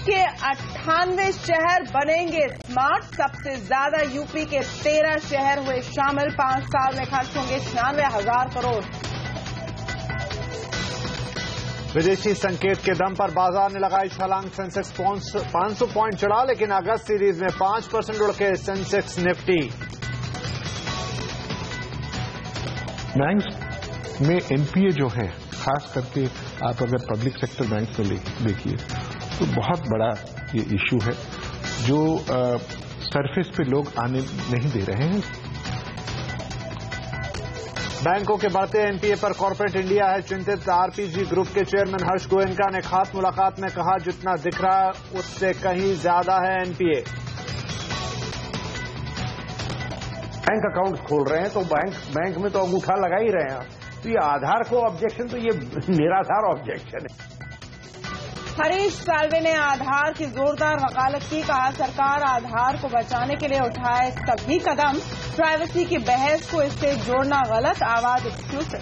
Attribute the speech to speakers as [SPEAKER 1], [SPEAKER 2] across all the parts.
[SPEAKER 1] के 98 शहर बनेंगे स्मार्ट। सबसे ज्यादा यूपी के 13 शहर हुए शामिल। 5 साल में खर्च होंगे 96,000 करोड़।
[SPEAKER 2] विदेशी संकेत के दम पर बाजार ने लगाई छलांग। सेंसेक्स 500 पॉइंट चढ़ा, लेकिन अगस्त सीरीज में 5% उड़ के सेंसेक्स निफ्टी।
[SPEAKER 3] बैंक्स में एनपीए जो है, खास करके आप अगर पब्लिक सेक्टर बैंक में देखिए तो बहुत बड़ा ये इश्यू है जो सरफेस पे लोग आने नहीं दे रहे हैं।
[SPEAKER 2] बैंकों के बढ़ते एनपीए पर कॉर्पोरेट इंडिया है चिंतित। आरपीजी ग्रुप के चेयरमैन हर्ष गोयनका ने खास मुलाकात में कहा, जितना दिख रहा है उससे कहीं ज्यादा है एनपीए।
[SPEAKER 4] बैंक अकाउंट खोल रहे हैं तो बैंक में तो अंगूठा लगा ही रहे हैं। तो ये आधार को ऑब्जेक्शन, तो ये निराधार ऑब्जेक्शन है।
[SPEAKER 1] हरीश साल्वे ने आधार की जोरदार वकालत की। कहा, सरकार आधार को बचाने के लिए उठाए सभी कदम। प्राइवेसी की बहस को इससे जोड़ना गलत। आवाज एक्सक्लूसिव।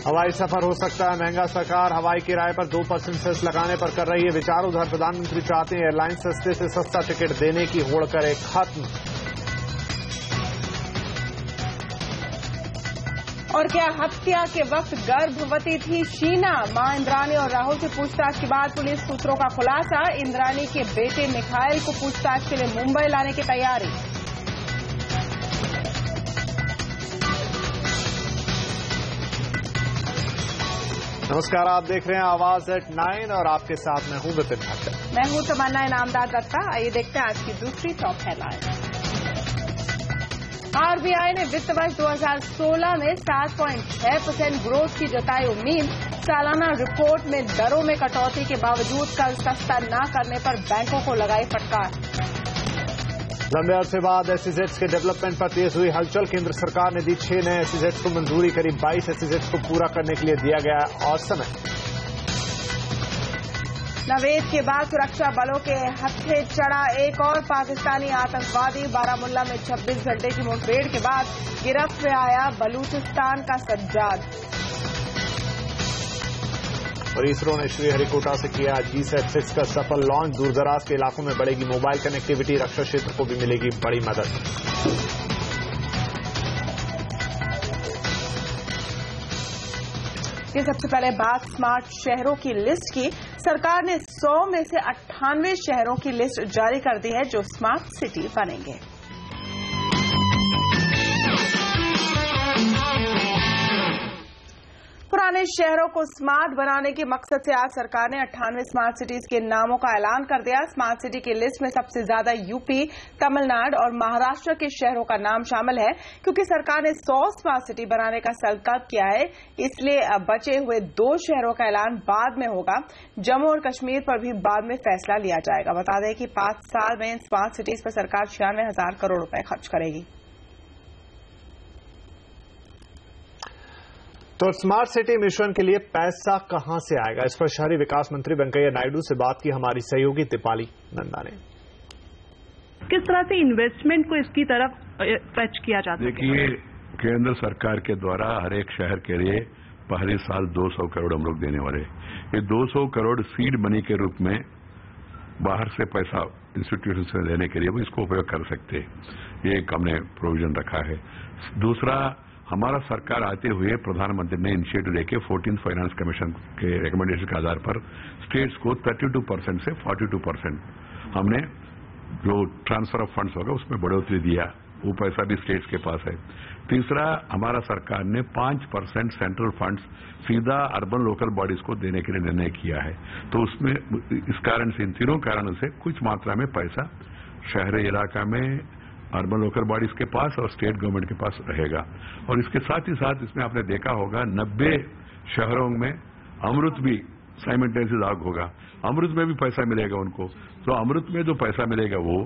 [SPEAKER 2] हवाई सफर हो सकता है महंगा। सरकार हवाई किराए पर 2% सेस लगाने पर कर रही है विचार। उधर प्रधानमंत्री चाहते हैं एयरलाइन सस्ते से सस्ता टिकट देने की होड़ करे खत्म।
[SPEAKER 1] और क्या हत्या के वक्त गर्भवती थी शीना? मां इंद्राणी और राहुल से पूछताछ के बाद पुलिस सूत्रों का खुलासा। इंद्राणी के बेटे मिखाइल को पूछताछ के लिए मुंबई लाने की तैयारी।
[SPEAKER 2] नमस्कार, आप देख रहे हैं आवाज एट 9 और आपके साथ मैं हूं विपिन भाटिया।
[SPEAKER 1] मैं हूं तमन्ना इनामदार दत्ता। आइए देखते हैं आज की दूसरी टॉप हेडलाइन। आरबीआई ने वित्त वर्ष 2016 में 7.6% ग्रोथ की जताई उम्मीद। सालाना रिपोर्ट में दरों में कटौती के बावजूद कर्ज सस्ता न करने पर बैंकों को लगाई फटकार।
[SPEAKER 2] लंबे अरसे बाद एसईजेड्स के डेवलपमेंट पर तेज हुई हलचल। केंद्र सरकार ने दी 6 नए एसईजेड्स को मंजूरी। करीब 22 एसईजेड्स को पूरा करने के लिए दिया गया और समय।
[SPEAKER 1] नवेद के बाद सुरक्षा बलों के हत्थे चढ़ा एक और पाकिस्तानी आतंकवादी। बारामुल्ला में 26 घंटे की मुठभेड़ के बाद गिरफ्त में आया बलूचिस्तान का सज्जाद।
[SPEAKER 2] और इसरो ने श्रीहरिकोटा से किया GSAT-6 का सफल लॉन्च। दूरदराज के इलाकों में बढ़ेगी मोबाइल कनेक्टिविटी। रक्षा क्षेत्र को भी मिलेगी बड़ी मदद।
[SPEAKER 1] ये सबसे पहले बात स्मार्ट शहरों की लिस्ट की। सरकार ने 100 में से 98 शहरों की लिस्ट जारी कर दी है जो स्मार्ट सिटी बनेंगे। पुराने शहरों को स्मार्ट बनाने के मकसद से आज सरकार ने 98 स्मार्ट सिटीज के नामों का ऐलान कर दिया। स्मार्ट सिटी की लिस्ट में सबसे ज्यादा यूपी, तमिलनाडु और महाराष्ट्र के शहरों का नाम शामिल है। क्योंकि सरकार ने 100 स्मार्ट सिटी बनाने का संकल्प किया है, इसलिए बचे हुए 2 शहरों का ऐलान बाद में होगा। जम्मू और कश्मीर पर भी बाद में फैसला लिया जाएगा। बता दें कि 5 साल में स्मार्ट सिटीज पर सरकार 96,000 करोड़ रुपए खर्च करेगी।
[SPEAKER 2] तो स्मार्ट सिटी मिशन के लिए पैसा कहां से आएगा, इस पर शहरी विकास मंत्री वेंकैया नायडू से बात की हमारी सहयोगी दीपाली नंदा ने।
[SPEAKER 5] किस तरह से इन्वेस्टमेंट को इसकी तरफ फेच किया जाता है?
[SPEAKER 3] देखिए, केंद्र सरकार के द्वारा हर एक शहर के लिए पहले साल 200 करोड़ हम लोग देने वाले। ये 200 करोड़ सीड मनी के रूप में बाहर से पैसा इंस्टीट्यूशन से लेने के लिए वो इसको उपयोग कर सकते हैं। ये एक हमने प्रोविजन रखा है। दूसरा, हमारा सरकार आते हुए प्रधानमंत्री ने इनिशिएटिव लेके 14th फाइनेंस कमीशन के रिकमेंडेशन के आधार पर स्टेट्स को 32% से 42% हमने जो ट्रांसफर ऑफ फंड्स होगा उसमें बढ़ोतरी दिया। वो पैसा भी स्टेट्स के पास है। तीसरा, हमारा सरकार ने 5% सेंट्रल फंड्स सीधा अर्बन लोकल बॉडीज को देने के लिए निर्णय किया है। तो उसमें इस कारण से, इन तीनों कारणों से कुछ मात्रा में पैसा शहरी इलाका में अर्बन लोकल बॉडीज के पास और स्टेट गवर्नमेंट के पास रहेगा। और इसके साथ ही साथ इसमें आपने देखा होगा 90 शहरों में अमृत भी साइमल्टेनियस लागू होगा। अमृत में भी पैसा मिलेगा उनको। तो अमृत में जो पैसा मिलेगा वो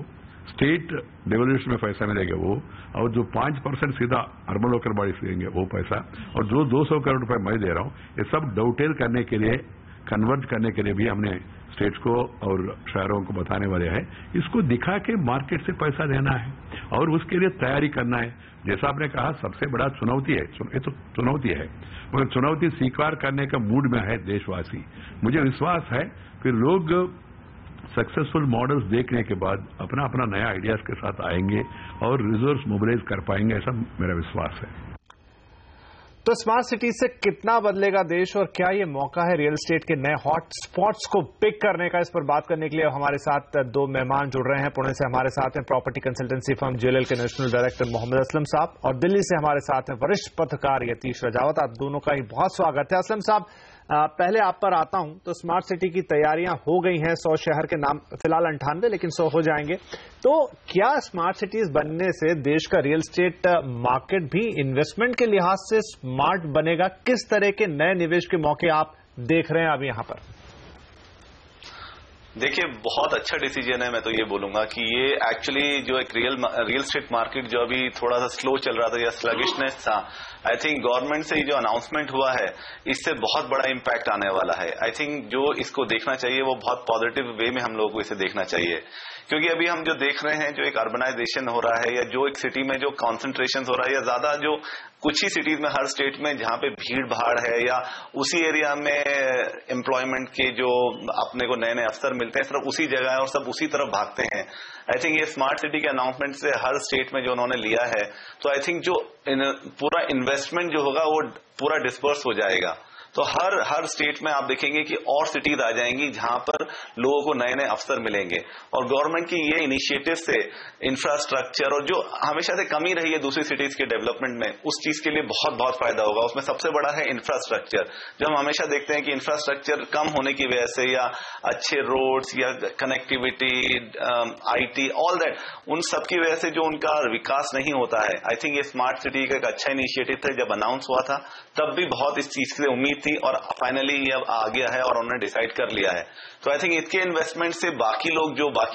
[SPEAKER 3] स्टेट डेवलपमेंट में पैसा मिलेगा वो, और जो 5% सीधा अर्बन लोकल बॉडीज देंगे वो पैसा, और जो 200 करोड़ रुपए मैं दे रहा हूं, ये सब डॉटेल करने के लिए, कन्वर्ट करने के लिए भी हमने स्टेट्स को और शहरों को बताने वाले हैं। इसको दिखा के मार्केट से पैसा लेना है और उसके लिए तैयारी करना है। जैसा आपने कहा, सबसे बड़ा चुनौती है, ये तो चुनौती है, मगर चुनौती स्वीकार करने का मूड में है देशवासी। मुझे विश्वास है कि लोग सक्सेसफुल मॉडल्स देखने के बाद अपना अपना नया आइडियाज के साथ आएंगे और रिजोर्स मोबिलाइज कर पाएंगे, ऐसा मेरा विश्वास है।
[SPEAKER 2] तो स्मार्ट सिटी से कितना बदलेगा देश और क्या ये मौका है रियल एस्टेट के नए हॉट स्पॉट्स को पिक करने का? इस पर बात करने के लिए हमारे साथ दो मेहमान जुड़ रहे हैं। पुणे से हमारे साथ हैं प्रॉपर्टी कंसल्टेंसी फर्म JLL के नेशनल डायरेक्टर मोहम्मद असलम साहब और दिल्ली से हमारे साथ हैं वरिष्ठ पत्रकार यतीश राजावत। आप दोनों का ही बहुत स्वागत है। असलम साहब, पहले आप पर आता हूं। तो स्मार्ट सिटी की तैयारियां हो गई हैं, 100 शहर के नाम फिलहाल 98 लेकिन 100 हो जाएंगे। तो क्या स्मार्ट सिटीज बनने से देश का रियल एस्टेट मार्केट भी इन्वेस्टमेंट के लिहाज से स्मार्ट बनेगा? किस तरह के नए निवेश के मौके आप देख रहे हैं अब यहां पर?
[SPEAKER 6] देखिए, बहुत अच्छा डिसीजन है। मैं तो ये बोलूंगा कि ये एक्चुअली जो एक रियल एस्टेट मार्केट जो अभी थोड़ा सा स्लो चल रहा था या स्लगिशनेस था, आई थिंक गवर्नमेंट से जो अनाउंसमेंट हुआ है इससे बहुत बड़ा इम्पैक्ट आने वाला है। आई थिंक जो इसको देखना चाहिए वो बहुत पॉजिटिव वे में हम लोगों को इसे देखना चाहिए, क्योंकि अभी हम जो देख रहे हैं, जो एक अर्बनाइजेशन हो रहा है या जो एक सिटी में जो कॉन्सेंट्रेशन हो रहा है या ज्यादा जो कुछ ही सिटीज में हर स्टेट में जहां पे भीड़ भाड़ है या उसी एरिया में एम्प्लॉयमेंट के जो अपने को नए नए अवसर मिलते हैं, सिर्फ उसी जगह है और सब उसी तरफ भागते हैं। आई थिंक ये स्मार्ट सिटी के अनाउंसमेंट से हर स्टेट में जो उन्होंने लिया है, तो आई थिंक जो पूरा इन्वेस्टमेंट जो होगा वो पूरा डिस्पर्स हो जाएगा। तो हर स्टेट में आप देखेंगे कि और सिटीज आ जाएंगी जहां पर लोगों को नए नए अवसर मिलेंगे। और गवर्नमेंट की ये इनिशिएटिव से इंफ्रास्ट्रक्चर और जो हमेशा से कमी रही है दूसरी सिटीज के डेवलपमेंट में, उस चीज के लिए बहुत बहुत फायदा होगा। उसमें सबसे बड़ा है इंफ्रास्ट्रक्चर। जो हम हमेशा देखते हैं कि इंफ्रास्ट्रक्चर कम होने की वजह से या अच्छे रोड्स या कनेक्टिविटी, IT, ऑल दैट, उन सब की वजह से जो उनका विकास नहीं होता है। आई थिंक ये स्मार्ट सिटी का एक अच्छा इनिशिएटिव था। जब अनाउंस हुआ था तब भी बहुत इस चीज से उम्मीद थी और फाइनली ये अब आ गया है और उन्होंने डिसाइड कर लिया है। तो आई थिंक इसके इन्वेस्टमेंट से बाकी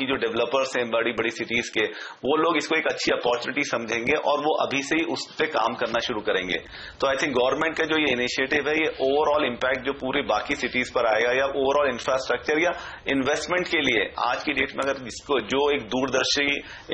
[SPEAKER 6] जो डेवलपर्स हैं बड़ी बड़ी सिटीज के, वो लोग इसको एक अच्छी अपॉर्चुनिटी समझेंगे और वो अभी से ही उस पर काम करना शुरू करेंगे। तो आई थिंक गवर्नमेंट का जो ये इनिशिएटिव है, ये ओवरऑल इम्पैक्ट जो पूरी बाकी सिटीज पर आएगा या ओवरऑल इंफ्रास्ट्रक्चर या इन्वेस्टमेंट के लिए आज की डेट में अगर इसको जो एक दूरदर्शी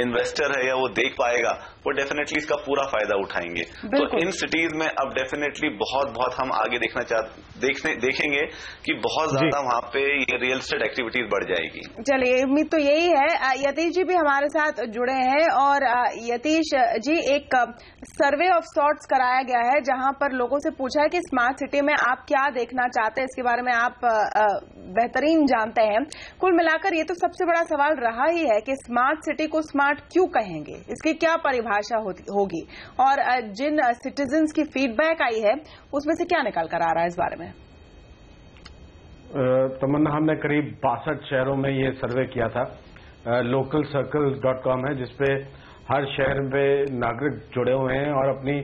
[SPEAKER 6] इन्वेस्टर है या वो देख पाएगा, वो डेफिनेटली इसका पूरा फायदा उठाएंगे। तो इन सिटीज में अब डेफिनेटली बहुत हम आगे देखेंगे कि बहुत ज्यादा वहां पे ये रियल एस्टेट एक्टिविटीज बढ़ जाएगी।
[SPEAKER 1] चलिए, उम्मीद तो यही है। यतीश जी भी हमारे साथ जुड़े हैं और यतीश जी, एक सर्वे ऑफ सॉर्ट्स कराया गया है जहां पर लोगों से पूछा है कि स्मार्ट सिटी में आप क्या देखना चाहते हैं। इसके बारे में आप बेहतरीन जानते हैं। कुल मिलाकर ये तो सबसे बड़ा सवाल रहा ही है कि स्मार्ट सिटी को स्मार्ट क्यों कहेंगे, इसकी क्या परिभाषा होगी और जिन सिटीजन्स की फीडबैक आई है उसमें से क्या निकल कर आ रहा है इस बारे में?
[SPEAKER 4] तमन्ना, हमने करीब 62 शहरों में ये सर्वे किया था। localcircles.com है, जिसपे हर शहर में नागरिक जुड़े हुए हैं और अपनी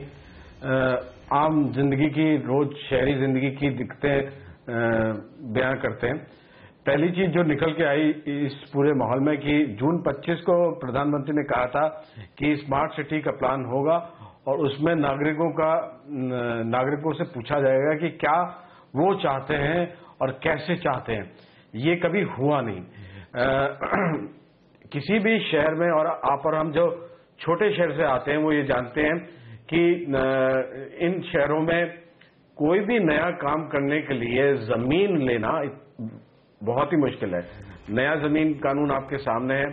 [SPEAKER 4] आम जिंदगी की, रोज शहरी जिंदगी की दिक्कतें बयान करते हैं। पहली चीज जो निकल के आई इस पूरे माहौल में कि जून 25 को प्रधानमंत्री ने कहा था कि स्मार्ट सिटी का प्लान होगा और उसमें नागरिकों से पूछा जाएगा कि क्या वो चाहते हैं और कैसे चाहते हैं। ये कभी हुआ नहीं किसी भी शहर में। और आप और हम जो छोटे शहर से आते हैं वो ये जानते हैं कि इन शहरों में कोई भी नया काम करने के लिए जमीन लेना बहुत ही मुश्किल है। नया जमीन कानून आपके सामने है।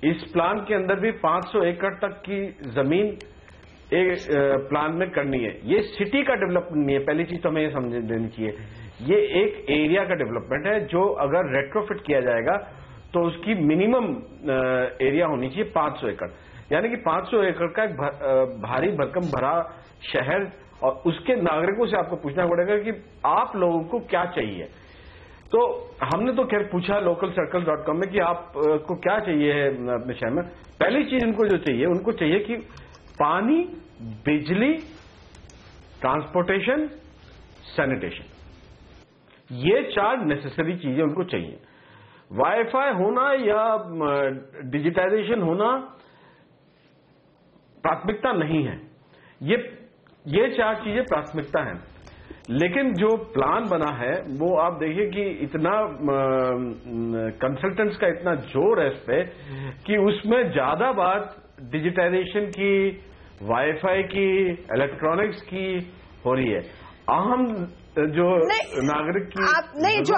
[SPEAKER 4] इस प्लान के अंदर भी 500 एकड़ तक की जमीन एक प्लान में करनी है। ये सिटी का डेवलपमेंट नहीं है, पहली चीज तो हमें ये समझ लेनी चाहिए। ये एक एरिया का डेवलपमेंट है जो अगर रेट्रोफिट किया जाएगा तो उसकी मिनिमम एरिया होनी चाहिए 500 एकड़। यानी कि 500 एकड़ का एक भारी भरकम भरा शहर, और उसके नागरिकों से आपको पूछना पड़ेगा कि आप लोगों को क्या चाहिए। तो हमने तो खैर पूछा localcircles.com में कि आपको क्या चाहिए है अपने शहर में। पहली चीज उनको जो चाहिए, उनको चाहिए कि पानी, बिजली, ट्रांसपोर्टेशन, सैनिटेशन, ये 4 नेसेसरी चीजें उनको चाहिए। वाईफाई होना या डिजिटाइजेशन होना प्राथमिकता नहीं है। ये 4 चीजें प्राथमिकता हैं। लेकिन जो प्लान बना है वो आप देखिए कि इतना कंसल्टेंट्स का इतना जोर है इस पे कि उसमें ज्यादा बात डिजिटाइजेशन की, वाईफाई की, इलेक्ट्रॉनिक्स की हो रही है। अहम जो नागरिक की
[SPEAKER 1] जो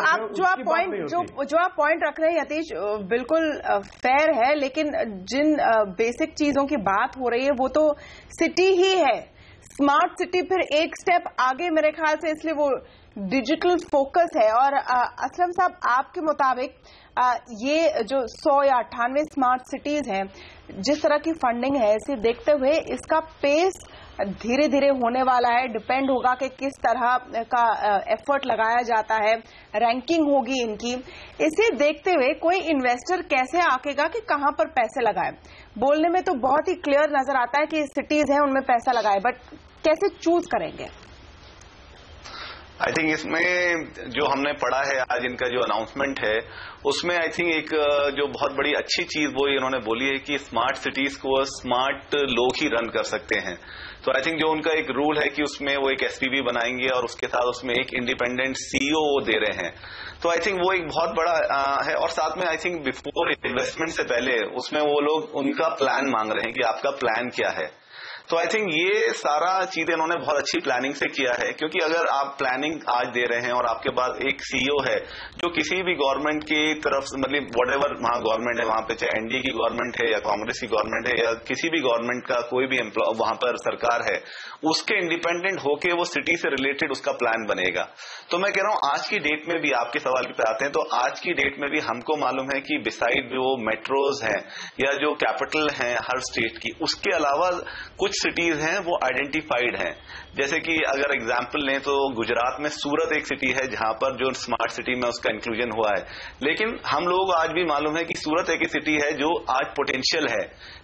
[SPEAKER 1] आप पॉइंट रख रहे हैं यतीश, बिल्कुल फेयर है, लेकिन जिन बेसिक चीजों की बात हो रही है वो तो सिटी ही है। स्मार्ट सिटी फिर एक स्टेप आगे मेरे ख्याल से, इसलिए वो डिजिटल फोकस है। और असलम साहब, आपके मुताबिक ये जो 100 या 98 स्मार्ट सिटीज हैं, जिस तरह की फंडिंग है, इसे देखते हुए इसका पेस धीरे धीरे होने वाला है। डिपेंड होगा कि किस तरह का एफर्ट लगाया जाता है, रैंकिंग होगी इनकी। इसे देखते हुए कोई इन्वेस्टर कैसे आकेगा कि कहां पर पैसे लगाए? बोलने में तो बहुत ही क्लियर नजर आता है कि सिटीज हैं उनमें पैसा लगाए, बट कैसे चूज करेंगे?
[SPEAKER 6] आई थिंक इसमें जो हमने पढ़ा है आज, इनका जो अनाउंसमेंट है, उसमें आई थिंक एक जो बहुत बड़ी अच्छी चीज वो इन्होंने बोली है कि स्मार्ट सिटीज को स्मार्ट लोग ही रन कर सकते हैं। तो आई थिंक जो उनका एक रूल है कि उसमें वो एक एसपीवी बनाएंगे और उसके साथ उसमें एक इंडिपेंडेंट सीईओ वो दे रहे हैं। तो आई थिंक वो एक बहुत बड़ा है। और साथ में आई थिंक बिफोर इन्वेस्टमेंट से पहले उसमें वो लोग उनका प्लान मांग रहे हैं कि आपका प्लान क्या है। तो आई थिंक ये सारा चीजें इन्होंने बहुत अच्छी प्लानिंग से किया है, क्योंकि अगर आप प्लानिंग आज दे रहे हैं और आपके पास एक सीईओ है जो किसी भी गवर्नमेंट की तरफ से, मतलब व्हाटएवर वहां गवर्नमेंट है, वहां पे चाहे एनडीए की गवर्नमेंट है या कांग्रेस की गवर्नमेंट है या किसी भी गवर्नमेंट का कोई भी वहां पर सरकार है, उसके इंडिपेंडेंट होके वो सिटी से रिलेटेड उसका प्लान बनेगा। तो मैं कह रहा हूं आज की डेट में भी, आपके सवाल पे आते हैं, तो आज की डेट में भी हमको मालूम है कि बिसाइड जो मेट्रोज हैं या जो कैपिटल हैं हर स्टेट की, उसके अलावा कुछ सिटीज हैं वो आइडेंटिफाइड हैं। जैसे कि अगर एग्जांपल लें तो गुजरात में सूरत एक सिटी है जहां पर जो स्मार्ट सिटी में उसका इंक्लूजन हुआ है। लेकिन हम लोग आज भी मालूम है कि सूरत एक सिटी है जो आज पोटेंशियल है,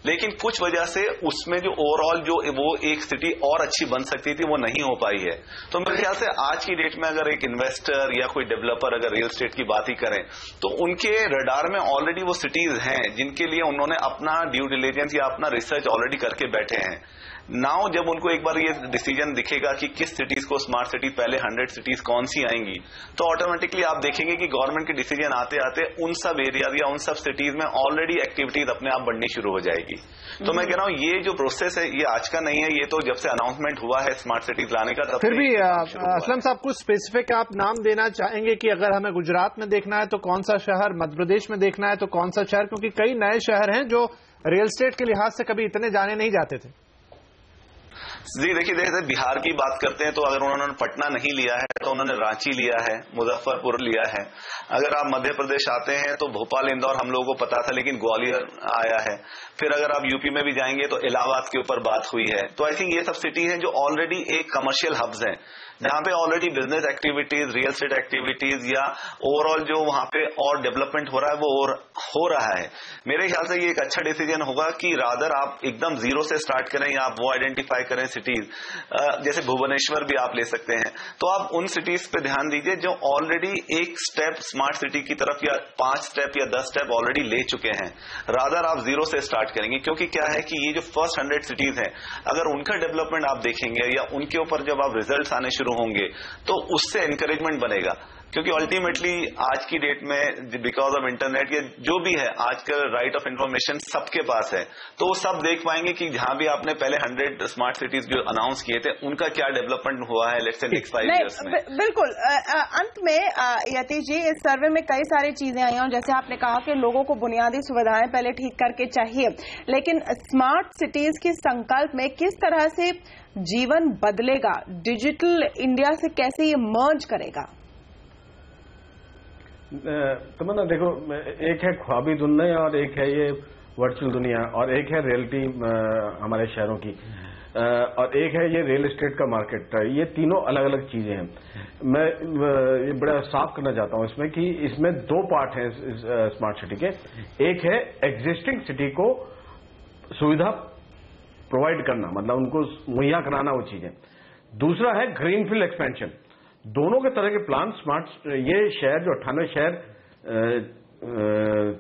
[SPEAKER 6] लेकिन कुछ वजह से उसमें जो ओवरऑल जो वो एक सिटी और अच्छी बन सकती थी वो नहीं हो पाई है। तो मेरे ख्याल से आज की डेट में अगर एक इन्वेस्टर या कोई डेवलपर अगर रियल एस्टेट की बात ही करें तो उनके रडार में ऑलरेडी वो सिटीज हैं जिनके लिए उन्होंने अपना ड्यू डिलिजेंस या अपना रिसर्च ऑलरेडी करके बैठे हैं। नाउ जब उनको एक बार ये डिसीजन दिखेगा कि किस सिटीज को स्मार्ट सिटी, पहले 100 सिटीज कौन सी आएंगी, तो ऑटोमेटिकली आप देखेंगे कि गवर्नमेंट के डिसीजन आते आते उन सब एरियाज या उन सब सिटीज में ऑलरेडी एक्टिविटीज अपने आप बढ़नी शुरू हो जाएगी। तो मैं कह रहा हूं ये जो प्रोसेस है ये आज का नहीं है, ये तो जब से अनाउंसमेंट हुआ है स्मार्ट सिटीज लाने का तब।
[SPEAKER 2] फिर भी असलम साहब कुछ स्पेसिफिक आप नाम देना चाहेंगे कि अगर हमें गुजरात में देखना है तो कौन सा शहर, मध्य प्रदेश में देखना है तो कौन सा शहर, क्योंकि कई नए शहर हैं जो रियल एस्टेट के लिहाज से कभी इतने जाने नहीं जाते थे।
[SPEAKER 6] जी देखिए, जैसे बिहार की बात करते हैं तो अगर उन्होंने पटना नहीं लिया है तो उन्होंने रांची लिया है, मुजफ्फरपुर लिया है। अगर आप मध्य प्रदेश आते हैं तो भोपाल, इंदौर हम लोगों को पता था, लेकिन ग्वालियर आया है। फिर अगर आप यूपी में भी जाएंगे तो इलाहाबाद के ऊपर बात हुई है। तो आई थिंक ये सब सिटी हैं जो ऑलरेडी एक कमर्शियल हब्स हैं, जहां पे already business activities, real estate activities या ओवरऑल जो वहां पे और डेवलपमेंट हो रहा है वो हो रहा है। मेरे ख्याल से ये एक अच्छा डिसीजन होगा कि रादर आप एकदम जीरो से स्टार्ट करें या आप वो आइडेंटिफाई करें सिटीज, जैसे भुवनेश्वर भी आप ले सकते हैं। तो आप उन सिटीज पे ध्यान दीजिए जो ऑलरेडी एक स्टेप स्मार्ट सिटी की तरफ या 5 स्टेप या 10 स्टेप ऑलरेडी ले चुके हैं। रादर आप जीरो से स्टार्ट करेंगे, क्योंकि क्या है कि ये जो फर्स्ट 100 सिटीज हैं, अगर उनका डेवलपमेंट आप देखेंगे या उनके ऊपर जब आप रिजल्ट आने शुरू होंगे तो उससे एनकरेजमेंट बनेगा। क्योंकि अल्टीमेटली आज की डेट में बिकॉज ऑफ इंटरनेट या जो भी है आजकल राइट ऑफ इंफॉर्मेशन सबके पास है, तो वो सब देख पाएंगे कि जहां भी आपने पहले 100 स्मार्ट सिटीज जो अनाउंस किए थे उनका क्या डेवलपमेंट हुआ है लेट्स से नेक्स्ट 5 इयर्स में।
[SPEAKER 1] बिल्कुल। अंत में यतीश जी, इस सर्वे में कई सारी चीजें आई हैं, जैसे आपने कहा कि लोगों को बुनियादी सुविधाएं पहले ठीक करके चाहिए, लेकिन स्मार्ट सिटीज के संकल्प में किस तरह से जीवन बदलेगा, डिजिटल इंडिया से कैसे ये मर्ज करेगा?
[SPEAKER 4] तमन्ना देखो, एक है ख्वाबी दुनिया और एक है ये वर्चुअल दुनिया और एक है रियलिटी हमारे शहरों की और एक है ये रियल एस्टेट का मार्केट। ये तीनों अलग अलग चीजें हैं। मैं ये बड़ा साफ करना चाहता हूं इसमें कि इसमें 2 पार्ट हैं स्मार्ट सिटी के। एक है एग्जिस्टिंग सिटी को सुविधा प्रोवाइड करना, मतलब उनको मुहैया कराना वो चीजें। दूसरा है ग्रीनफील्ड एक्सपेंशन। दोनों के तरह के प्लान स्मार्ट, ये शहर जो 98 शहर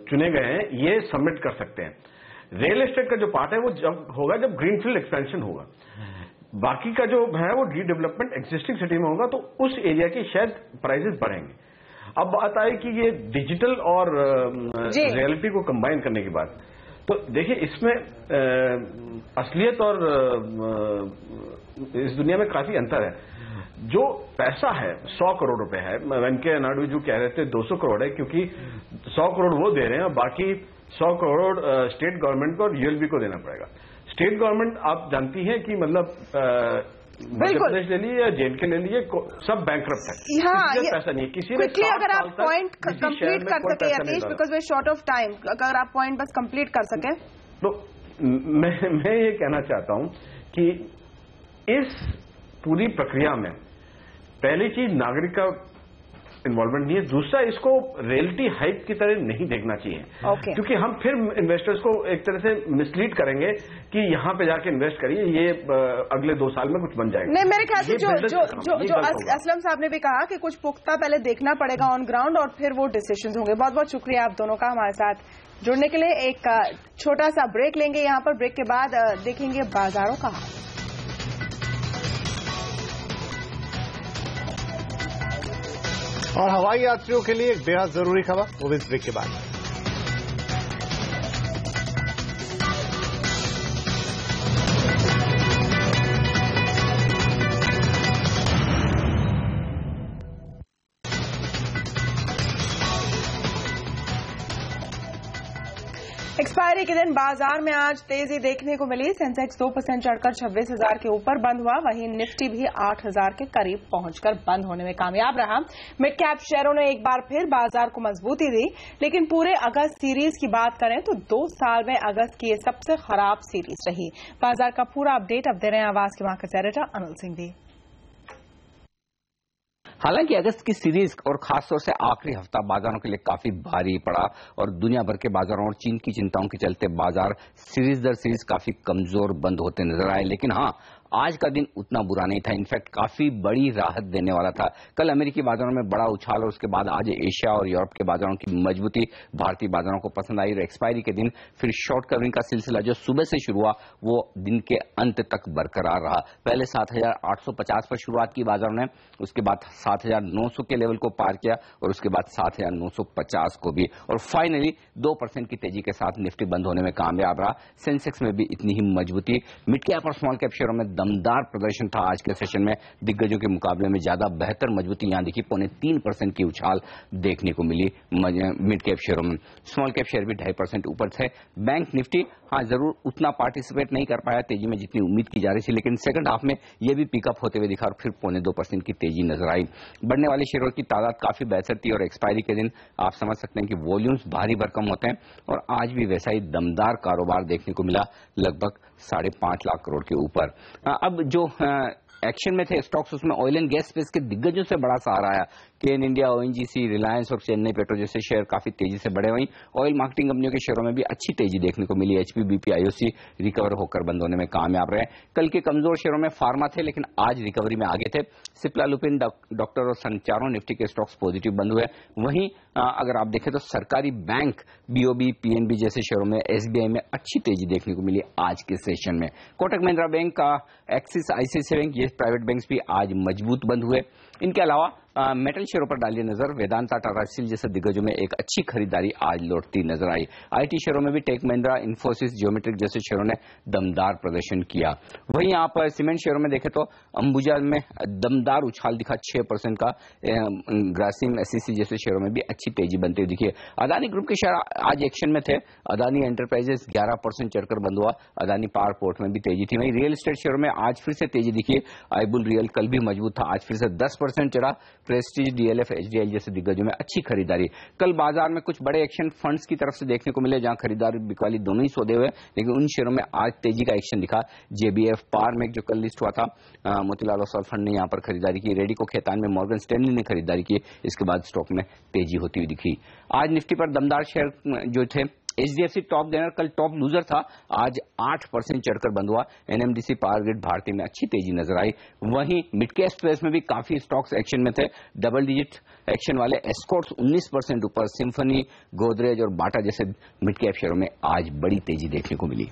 [SPEAKER 4] चुने गए हैं ये सबमिट कर सकते हैं। रियल एस्टेट का जो पार्ट है वो जब होगा जब ग्रीनफील्ड एक्सपेंशन होगा। बाकी का जो है वो रीडेवलपमेंट एक्जिस्टिंग सिटी में होगा, तो उस एरिया की शायद प्राइसेस बढ़ेंगे। अब बात आई कि ये डिजिटल और रियलिटी को कंबाइन करने की बात, तो देखिए इसमें असलियत और इस दुनिया में काफी अंतर है। जो पैसा है 100 करोड़ रुपए है, वेंकैया नायडू जो कह रहे थे 200 करोड़ है, क्योंकि 100 करोड़ वो दे रहे हैं और बाकी 100 करोड़ स्टेट गवर्नमेंट को और यूएलबी को देना पड़ेगा। स्टेट गवर्नमेंट आप जानती हैं कि मतलब मध्य प्रदेश ले लीजिए या जेएनके ले लीजिए, सब बैंकरप्ट है, पैसा नहीं है किसी ने।
[SPEAKER 1] अगर आप पॉइंट कंप्लीट कर सके Yatish, because way short of time, अगर आप पॉइंट बस कंप्लीट कर सके।
[SPEAKER 4] तो मैं ये कहना चाहता हूं कि इस पूरी प्रक्रिया में पहली चीज नागरिक का इन्वॉल्वमेंट नहीं है, दूसरा इसको रियलिटी हाइप की तरह नहीं देखना चाहिए, क्योंकि हम फिर इन्वेस्टर्स को एक तरह से मिसलीड करेंगे कि यहां पे जाके इन्वेस्ट करिए, ये अगले 2 साल में कुछ बन जाएगा।
[SPEAKER 1] नहीं, मेरे ख्याल से जो असलम साहब ने भी कहा कि कुछ पुख्ता पहले देखना पड़ेगा ऑन ग्राउंड और फिर वो डिसीजन होंगे। बहुत बहुत शुक्रिया आप दोनों का हमारे साथ जुड़ने के लिए। एक छोटा सा ब्रेक लेंगे यहाँ पर, ब्रेक के बाद देखेंगे बाजारों का हाल।
[SPEAKER 2] और हवाई यात्रियों के लिए एक बेहद जरूरी खबर, वो भी इस ब्रेक के बाद।
[SPEAKER 1] एक्सपायरी के दिन बाजार में आज तेजी देखने को मिली। सेंसेक्स 2% चढ़कर 26,000 के ऊपर बंद हुआ, वहीं निफ्टी भी 8,000 के करीब पहुंचकर बंद होने में कामयाब रहा। मिड कैप शेयरों ने एक बार फिर बाजार को मजबूती दी, लेकिन पूरे अगस्त सीरीज की बात करें तो 2 साल में अगस्त की ये सबसे खराब सीरीज रही। बाजार का पूरा अपडेट अब दे रहे हैं आवाज के मार्केट एडिटर अनिल सिंह भी।
[SPEAKER 7] हालांकि अगस्त की सीरीज और खासतौर से आखिरी हफ्ता बाजारों के लिए काफी भारी पड़ा और दुनिया भर के बाजारों और चीन की चिंताओं के चलते बाजार सीरीज दर सीरीज काफी कमजोर बंद होते नजर आए। लेकिन हाँ, आज का दिन उतना बुरा नहीं था, इनफैक्ट काफी बड़ी राहत देने वाला था। कल अमेरिकी बाजारों में बड़ा उछाल और उसके बाद आज एशिया और यूरोप के बाजारों की मजबूती भारतीय बाजारों को पसंद आई और एक्सपायरी के दिन फिर शॉर्ट कवरिंग का सिलसिला जो सुबह से शुरू हुआ वो दिन के अंत तक बरकरार रहा। पहले 7,850 पर शुरुआत की बाजारों ने, उसके बाद 7,900 के लेवल को पार किया और उसके बाद 7,950 को भी, और फाइनली 2% की तेजी के साथ निफ्टी बंद होने में कामयाब रहा। सेंसेक्स में भी इतनी ही मजबूती। मिड कैप और स्मॉल कैप शेयरों में दमदार प्रदर्शन था। आज के सेशन में दिग्गजों के मुकाबले में ज्यादा बेहतर मजबूती यहां दिखी, 0.3% की उछाल देखने को मिली मिड कैप शेयरों में। स्मॉल कैप शेयर भी 2.5% ऊपर थे। बैंक निफ्टी हाँ जरूर उतना पार्टिसिपेट नहीं कर पाया तेजी में जितनी उम्मीद की जा रही थी, लेकिन सेकंड हाफ में यह भी पिकअप होते हुए दिखा और फिर 0.2% की तेजी नजर आई। बढ़ने वाले शेयरों की तादाद काफी बेहतर थी और एक्सपायरी के दिन आप समझ सकते हैं कि वॉल्यूम्स भारी भरकम होते हैं और आज भी वैसा ही दमदार कारोबार देखने को मिला, लगभग 5.5 लाख करोड़ के ऊपर। अब जो एक्शन में थे स्टॉक्स, उसमें ऑयल एंड गैस स्पेस के दिग्गजों से बड़ा सहारा आया। केन इंडिया, ओएनजीसी, रिलायंस और चेन्नई पेट्रो जैसे शेयर काफी तेजी से बढ़े। वहीं ऑयल मार्केटिंग कंपनियों के शेयरों में भी अच्छी तेजी देखने को मिली। एचपी, बीपी, आईओसी रिकवर होकर बंद होने में कामयाब रहे। कल के कमजोर शेयरों में फार्मा थे, लेकिन आज रिकवरी में आगे थे। सिप्ला, लुपिन, डॉक्टर और संचारों निफ्टी के स्टॉक्स पॉजिटिव बंद हुए। वहीं अगर आप देखें तो सरकारी बैंक, बीओबी, पीएनबी जैसे शेयरों में, एसबीआई में अच्छी तेजी देखने को मिली आज के सेशन में। Kotak Mahindra bank, axis, ICICI bank, ये प्राइवेट बैंक्स भी आज मजबूत बंद हुए। इनके अलावा मेटल शेयरों पर डालिए नजर। वेदांता, टाटा स्टील जैसे दिग्गजों में एक अच्छी खरीदारी आज लौटती नजर आई। आईटी शेयरों में भी टेक महिंद्रा, इन्फोसिस, जियोमेट्रिक जैसे शेयरों ने दमदार प्रदर्शन किया। वहीं आप सीमेंट शेयरों में देखें तो अंबुजा में दमदार उछाल दिखा 6% का। ग्रासिम, एसईसी जैसे शेयरों में भी अच्छी तेजी बनती हुई दिखी। अदानी ग्रुप के शेयर आज एक्शन में थे। अदानी एंटरप्राइजेस 11% चढ़कर बंद हुआ। अदानी पावर पोर्ट में भी तेजी थी। वहीं रियल एस्टेट शेयरों में आज फिर से तेजी दिखी। आईबुल रियल कल भी मजबूत था, आज फिर से 10% चढ़ा। प्रेस्टीज, डीएलएफ, एचडीएल जैसे दिग्गजों में अच्छी खरीदारी। कल बाजार में कुछ बड़े एक्शन फंड्स की तरफ से देखने को मिले, जहां खरीदारी बिकवाली दोनों ही सौदे हुए, लेकिन उन शेयरों में आज तेजी का एक्शन दिखा। जेबीएफ, पावरमेक जो कल लिस्ट हुआ था, मोतीलाल ओसवाल फंड ने यहां पर खरीदारी की। रेडिको खेतान में मॉर्गन स्टैनली ने खरीदारी की। इसके बाद स्टॉक में तेजी होती हुई दिखी। आज निफ्टी पर दमदार शेयर जो थे, एचडीएफसी टॉप गेनर, कल टॉप लूजर था, आज 8% चढ़कर बंद हुआ। एनएमडीसी, पावर ग्रिड, भारती में अच्छी तेजी नजर आई। वहीं मिड कैप स्पेस में भी काफी स्टॉक्स एक्शन में थे। डबल डिजिट एक्शन वाले एस्कॉर्ट्स 19% ऊपर, सिम्फनी, गोदरेज और बाटा जैसे मिड कैप शेयरों में आज बड़ी तेजी देखने को मिली।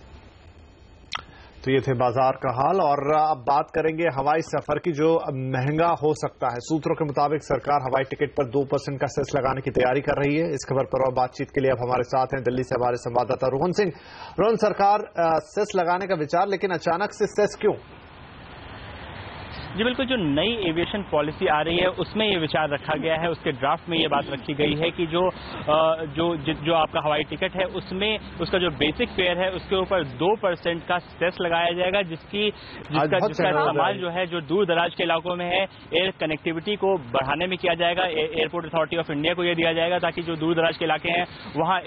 [SPEAKER 2] तो ये थे बाजार का हाल। और अब बात करेंगे हवाई सफर की, जो महंगा हो सकता है। सूत्रों के मुताबिक सरकार हवाई टिकट पर 2% का सेस लगाने की तैयारी कर रही है। इस खबर पर और बातचीत के लिए अब हमारे साथ हैं दिल्ली से हमारे संवाददाता रोहन सिंह। रोहन, सरकार सेस लगाने का विचार, लेकिन अचानक से सेस क्यों?
[SPEAKER 8] जी बिल्कुल, जो नई एविएशन पॉलिसी आ रही है उसमें ये विचार रखा गया है। उसके ड्राफ्ट में ये बात रखी गई है कि जो आपका हवाई टिकट है उसमें उसका जो बेसिक फेयर है उसके ऊपर 2% का सेस लगाया जाएगा, जिसका इस्तेमाल जो है जो दूर दराज के इलाकों में है एयर कनेक्टिविटी को बढ़ाने में किया जाएगा। एयरपोर्ट अथॉरिटी ऑफ इंडिया को यह दिया जाएगा ताकि जो दूर दराज के इलाके हैं वहाँ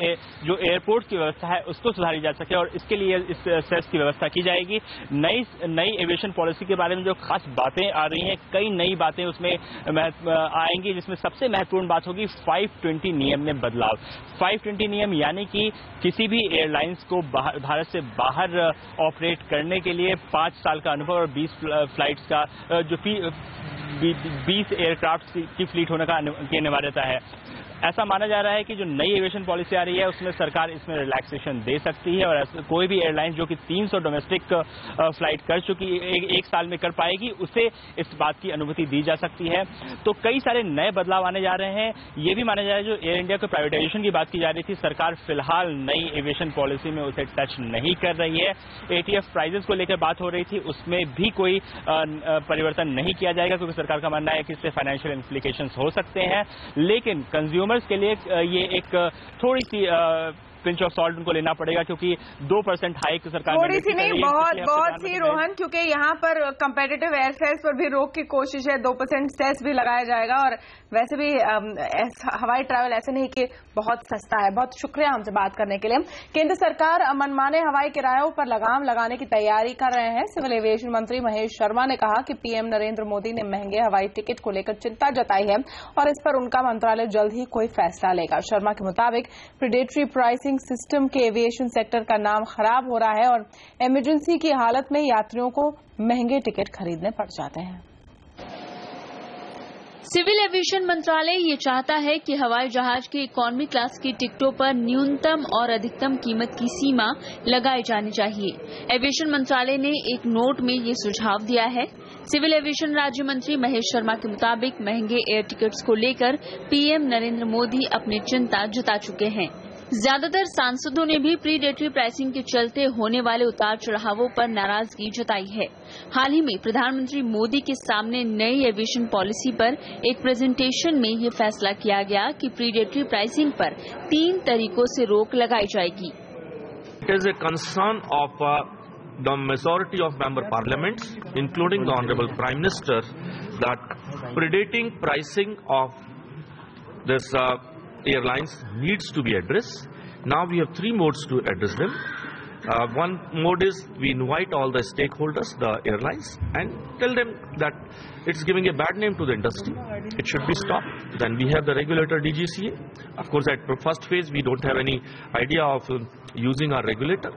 [SPEAKER 8] जो एयरपोर्ट की व्यवस्था है उसको सुधारी जा सके, और इसके लिए इस सेस की व्यवस्था की जाएगी। नई एविएशन पॉलिसी के बारे में जो खास बातें आ रही हैं, कई नई बातें उसमें आएंगी, जिसमें सबसे महत्वपूर्ण बात होगी 520 नियम में बदलाव। 520 नियम यानी कि किसी भी एयरलाइंस को भारत से बाहर ऑपरेट करने के लिए 5 साल का अनुभव और 20 फ्लाइट्स का जो 20 एयरक्राफ्ट की फ्लीट होने की अनिवार्यता है। ऐसा माना जा रहा है कि जो नई एविएशन पॉलिसी आ रही है उसमें सरकार इसमें रिलैक्सेशन दे सकती है, और कोई भी एयरलाइन जो कि 300 डोमेस्टिक फ्लाइट कर चुकी एक साल में कर पाएगी उसे इस बात की अनुमति दी जा सकती है। तो कई सारे नए बदलाव आने जा रहे हैं। ये भी माना जा रहा है जो एयर इंडिया को प्राइवेटाइजेशन की बात की जा रही थी, सरकार फिलहाल नई एविएशन पॉलिसी में उसे टच नहीं कर रही है। ATF प्राइजेस को लेकर बात हो रही थी, उसमें भी कोई परिवर्तन नहीं किया जाएगा, क्योंकि सरकार का मानना है कि इससे फाइनेंशियल इम्प्लीकेशंस हो सकते हैं। लेकिन कंज्यूमर के लिए ये एक थोड़ी सी पिंच ऑफ सॉल्ट उनको लेना पड़ेगा, क्योंकि 2% हाइक सरकार
[SPEAKER 1] थोड़ी सी नहीं, बहुत सी रोहन, क्योंकि यहाँ पर कंपेटिटिव एयरफेयर्स पर भी रोक की कोशिश है। 2% सेस भी लगाया जाएगा, और वैसे भी हवाई ट्रैवल ऐसे नहीं कि बहुत सस्ता है। बहुत शुक्रिया हमसे बात करने के लिए। केंद्र सरकार मनमाने हवाई किरायों पर लगाम लगाने की तैयारी कर रहे हैं। सिविल एविएशन मंत्री महेश शर्मा ने कहा कि पीएम नरेंद्र मोदी ने महंगे हवाई टिकट को लेकर चिंता जताई है, और इस पर उनका मंत्रालय जल्द ही कोई फैसला लेगा। शर्मा के मुताबिक प्रेडेटरी प्राइसिंग सिस्टम के एविएशन सेक्टर का नाम खराब हो रहा है, और इमरजेंसी की हालत में यात्रियों को महंगे टिकट खरीदने पड़ जाते हैं।
[SPEAKER 9] सिविल एविएशन मंत्रालय ये चाहता है कि हवाई जहाज की इकोनॉमी क्लास की टिकटों पर न्यूनतम और अधिकतम कीमत की सीमा लगाई जानी चाहिए। एविएशन मंत्रालय ने एक नोट में ये सुझाव दिया है। सिविल एविएशन राज्य मंत्री महेश शर्मा के मुताबिक महंगे एयर टिकट्स को लेकर पीएम नरेंद्र मोदी अपनी चिंता जता चुके हैं। ज्यादातर सांसदों ने भी प्रीडेटरी प्राइसिंग के चलते होने वाले उतार चढ़ावों पर नाराजगी जताई है। हाल ही में प्रधानमंत्री मोदी के सामने नई एविएशन पॉलिसी पर एक प्रेजेंटेशन में ये फैसला किया गया कि प्रीडेटरी प्राइसिंग पर 3 तरीकों से रोक लगाई जाएगी।
[SPEAKER 10] It is a concern of the majority of member parliaments including the honourable prime minister that predating pricing of this airlines needs to be addressed. Now we have 3 modes to address them. One mode is we invite all the stakeholders, the airlines, and tell them that it's giving a bad name to the industry. It should be stopped. Then we have the regulator DGCA. Of course, at the first phase, we don't have any idea of using our regulator.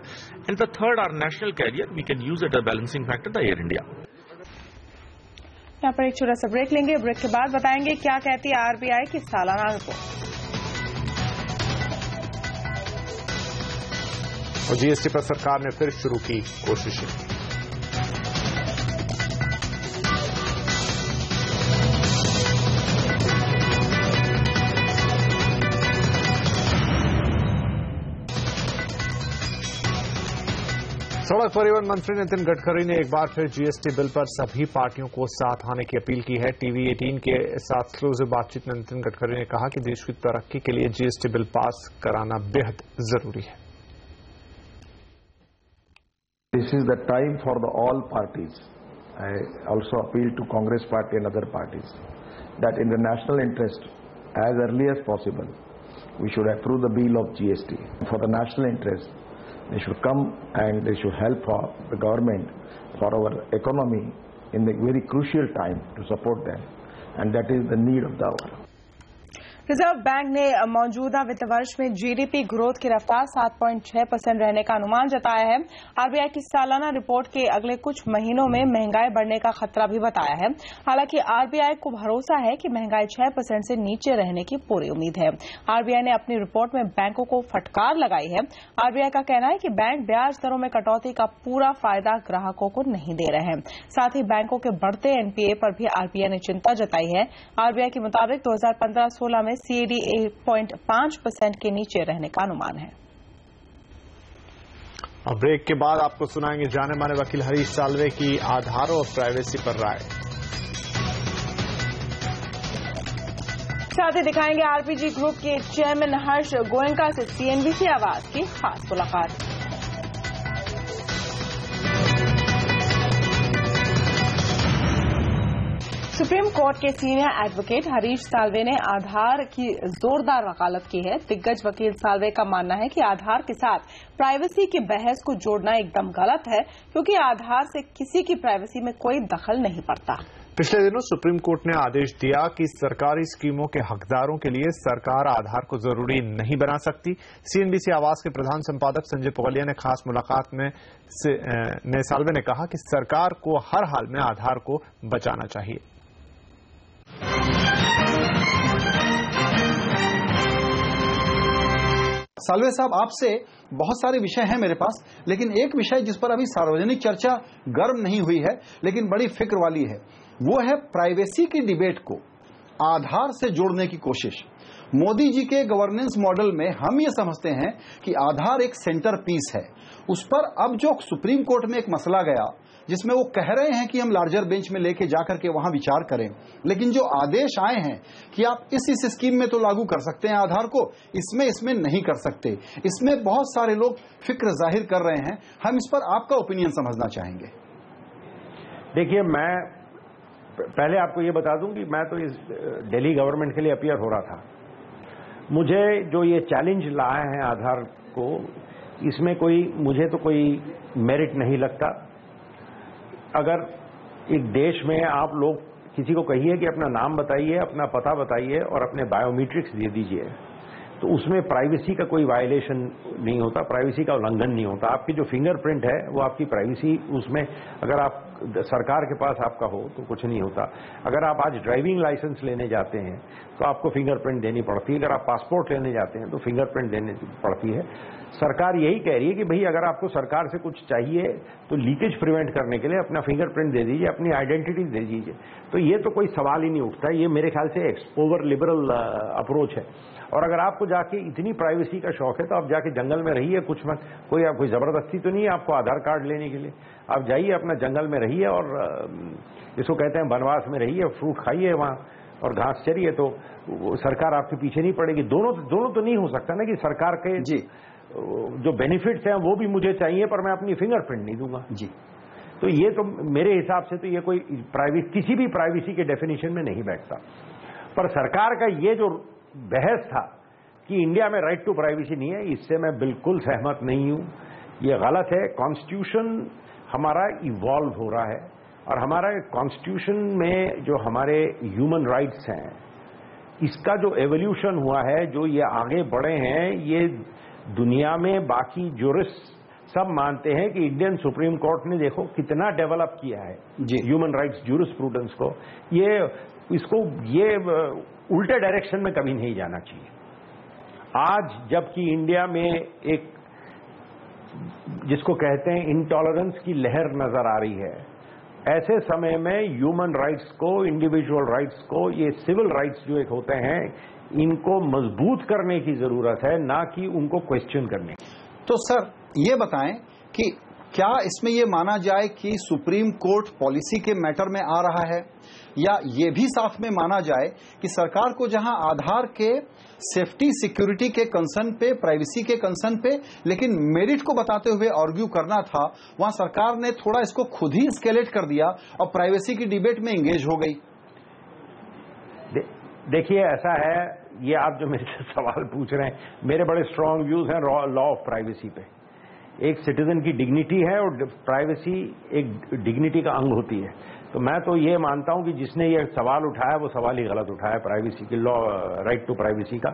[SPEAKER 10] And the third, our national carrier, we can use at a balancing factor, the Air India.
[SPEAKER 1] यहाँ पर एक छोटा सा break लेंगे। Break के बाद बताएंगे क्या कहती है RBI की सालाना रिपोर्ट।
[SPEAKER 2] और GST पर सरकार ने फिर शुरू की कोशिशें। सड़क परिवहन मंत्री नितिन गडकरी ने एक बार फिर GST बिल पर सभी पार्टियों को साथ आने की अपील की है। TV 18 के साथ एक्सक्लूसिव बातचीत में नितिन गडकरी ने कहा कि देश की तरक्की के लिए GST बिल पास कराना बेहद जरूरी है।
[SPEAKER 11] This is the time for all parties. I also appeal to Congress party and other parties that in the national interest, as early as possible, we should approve the bill of GST. For the national interest, they should come and they should help the government for our economy in the very crucial time to support them, and that is the need of the hour.
[SPEAKER 1] Reserve bank ने मौजूदा वित्त वर्ष में GDP growth की रफ्तार 7.6% रहने का अनुमान जताया है। आरबीआई की सालाना रिपोर्ट के अगले कुछ महीनों में महंगाई बढ़ने का खतरा भी बताया है। हालांकि आरबीआई को भरोसा है कि महंगाई 6% से नीचे रहने की पूरी उम्मीद है। आरबीआई ने अपनी रिपोर्ट में बैंकों को फटकार लगाई है। आरबीआई का कहना है कि बैंक ब्याज दरों में कटौती का पूरा फायदा ग्राहकों को नहीं दे रहे हैं। साथ ही बैंकों के बढ़ते एनपीए पर भी आरबीआई ने चिंता जताई है। आरबीआई के मुताबिक 2015-16 में सीएडी 1.5% के नीचे रहने का अनुमान है।
[SPEAKER 2] अब ब्रेक के बाद आपको सुनाएंगे जाने माने वकील हरीश साल्वे की आधार और प्राइवेसी पर राय।
[SPEAKER 1] साथ ही दिखाएंगे आरपीजी ग्रुप के चेयरमैन हर्ष गोयनका से सीएनबीसी आवाज की खास मुलाकात। सुप्रीम कोर्ट के सीनियर एडवोकेट हरीश साल्वे ने आधार की जोरदार वकालत की है। दिग्गज वकील साल्वे का मानना है कि आधार के साथ प्राइवेसी की बहस को जोड़ना एकदम गलत है, क्योंकि आधार से किसी की प्राइवेसी में कोई दखल नहीं पड़ता।
[SPEAKER 2] पिछले दिनों सुप्रीम कोर्ट ने आदेश दिया कि सरकारी स्कीमों के हकदारों के लिए सरकार आधार को जरूरी नहीं बना सकती। सीएनबीसी आवाज के प्रधान संपादक संजय पोगलिया ने खास मुलाकात में साल्वे ने कहा कि सरकार को हर हाल में आधार को बचाना चाहिए।
[SPEAKER 12] साल्वे साहब, आपसे बहुत सारे विषय हैं मेरे पास, लेकिन एक विषय जिस पर अभी सार्वजनिक चर्चा गर्म नहीं हुई है लेकिन बड़ी फिक्र वाली है, वो है प्राइवेसी की डिबेट को आधार से जोड़ने की कोशिश। मोदी जी के गवर्नेंस मॉडल में हम ये समझते हैं कि आधार एक सेंटर पीस है। उस पर अब जो सुप्रीम कोर्ट में एक मसला गया जिसमें वो कह रहे हैं कि हम लार्जर बेंच में लेके जाकर के वहां विचार करें, लेकिन जो आदेश आए हैं कि आप इस स्कीम में तो लागू कर सकते हैं आधार को, इसमें नहीं कर सकते, इसमें बहुत सारे लोग फिक्र जाहिर कर रहे हैं। हम इस पर आपका ओपिनियन समझना चाहेंगे।
[SPEAKER 4] देखिए, मैं पहले आपको ये बता दूं कि मैं तो इस दिल्ली गवर्नमेंट के लिए अपीयर हो रहा था। मुझे जो ये चैलेंज लाए हैं आधार को, इसमें मुझे तो कोई मेरिट नहीं लगता। अगर एक देश में आप लोग किसी को कहिए कि अपना नाम बताइए, अपना पता बताइए और अपने बायोमेट्रिक्स दे दीजिए, तो उसमें प्राइवेसी का कोई वायलेशन नहीं होता, प्राइवेसी का उल्लंघन नहीं होता। आपकी जो फिंगरप्रिंट है वो आपकी प्राइवेसी, उसमें अगर आप सरकार के पास आपका हो तो कुछ नहीं होता। अगर आप आज ड्राइविंग लाइसेंस लेने जाते हैं तो आपको फिंगरप्रिंट देनी पड़ती है। अगर आप पासपोर्ट लेने जाते हैं तो फिंगरप्रिंट देनी पड़ती है। सरकार यही कह रही है कि भाई अगर आपको सरकार से कुछ चाहिए तो लीकेज प्रिवेंट करने के लिए अपना फिंगरप्रिंट दे दीजिए, अपनी आइडेंटिटी दे दीजिए। तो ये तो कोई सवाल ही नहीं उठता। ये मेरे ख्याल से ओवर लिबरल अप्रोच है। और अगर आपको जाके इतनी प्राइवेसी का शौक है तो आप जाके जंगल में रहिए, कुछ मत, कोई जबरदस्ती तो नहीं है आपको आधार कार्ड लेने के लिए। आप जाइए अपना जंगल में रहिए और जिसको कहते हैं वनवास में रहिए, फ्रूट खाइए वहां और घास चरिए, तो सरकार आपके पीछे नहीं पड़ेगी। दोनों तो नहीं हो सकता ना कि सरकार के जी जो बेनिफिट्स हैं वो भी मुझे चाहिए पर मैं अपनी फिंगरप्रिंट नहीं दूंगा जी। तो ये तो मेरे हिसाब से तो ये कोई किसी भी प्राइवेसी के डेफिनेशन में नहीं बैठता। पर सरकार का ये जो बहस था कि इंडिया में राइट टू प्राइवेसी नहीं है, इससे मैं बिल्कुल सहमत नहीं हूं। ये गलत है। कॉन्स्टिट्यूशन हमारा इवॉल्व हो रहा है और हमारा कॉन्स्टिट्यूशन में जो हमारे ह्यूमन राइट्स हैं, इसका जो एवोल्यूशन हुआ है, जो ये आगे बढ़े हैं, ये दुनिया में बाकी ज्यूरिस्ट सब मानते हैं कि इंडियन सुप्रीम कोर्ट ने देखो कितना डेवलप किया है ह्यूमन राइट्स ज्यूरिस्प्रूडेंस को। ये उल्टे डायरेक्शन में कभी नहीं जाना चाहिए। आज जबकि इंडिया में एक जिसको कहते हैं इंटॉलरेंस की लहर नजर आ रही है, ऐसे समय में ह्यूमन राइट्स को, इंडिविजुअल राइट्स को, ये सिविल राइट्स जो एक होते हैं, इनको मजबूत करने की जरूरत है, ना कि उनको क्वेश्चन करने की।
[SPEAKER 12] तो सर ये बताएं कि क्या इसमें ये माना जाए कि सुप्रीम कोर्ट पॉलिसी के मैटर में आ रहा है, या ये भी साथ में माना जाए कि सरकार को जहां आधार के सेफ्टी सिक्योरिटी के कंसर्न पे, प्राइवेसी के कंसर्न पे, लेकिन मेरिट को बताते हुए आर्ग्यू करना था, वहां सरकार ने थोड़ा इसको खुद ही स्केलेट कर दिया और प्राइवेसी की डिबेट में एंगेज हो गई।
[SPEAKER 4] देखिए, ऐसा है, ये आप जो मेरे से सवाल पूछ रहे हैं, मेरे बड़े स्ट्रांग व्यूज हैं लॉ ऑफ प्राइवेसी पे। एक सिटीजन की डिग्निटी है और प्राइवेसी एक डिग्निटी का अंग होती है। तो तो मैं तो ये मानता हूं कि जिसने ये सवाल उठाया वो सवाल ही गलत उठाया प्राइवेसी की, लॉ राइट टू प्राइवेसी का।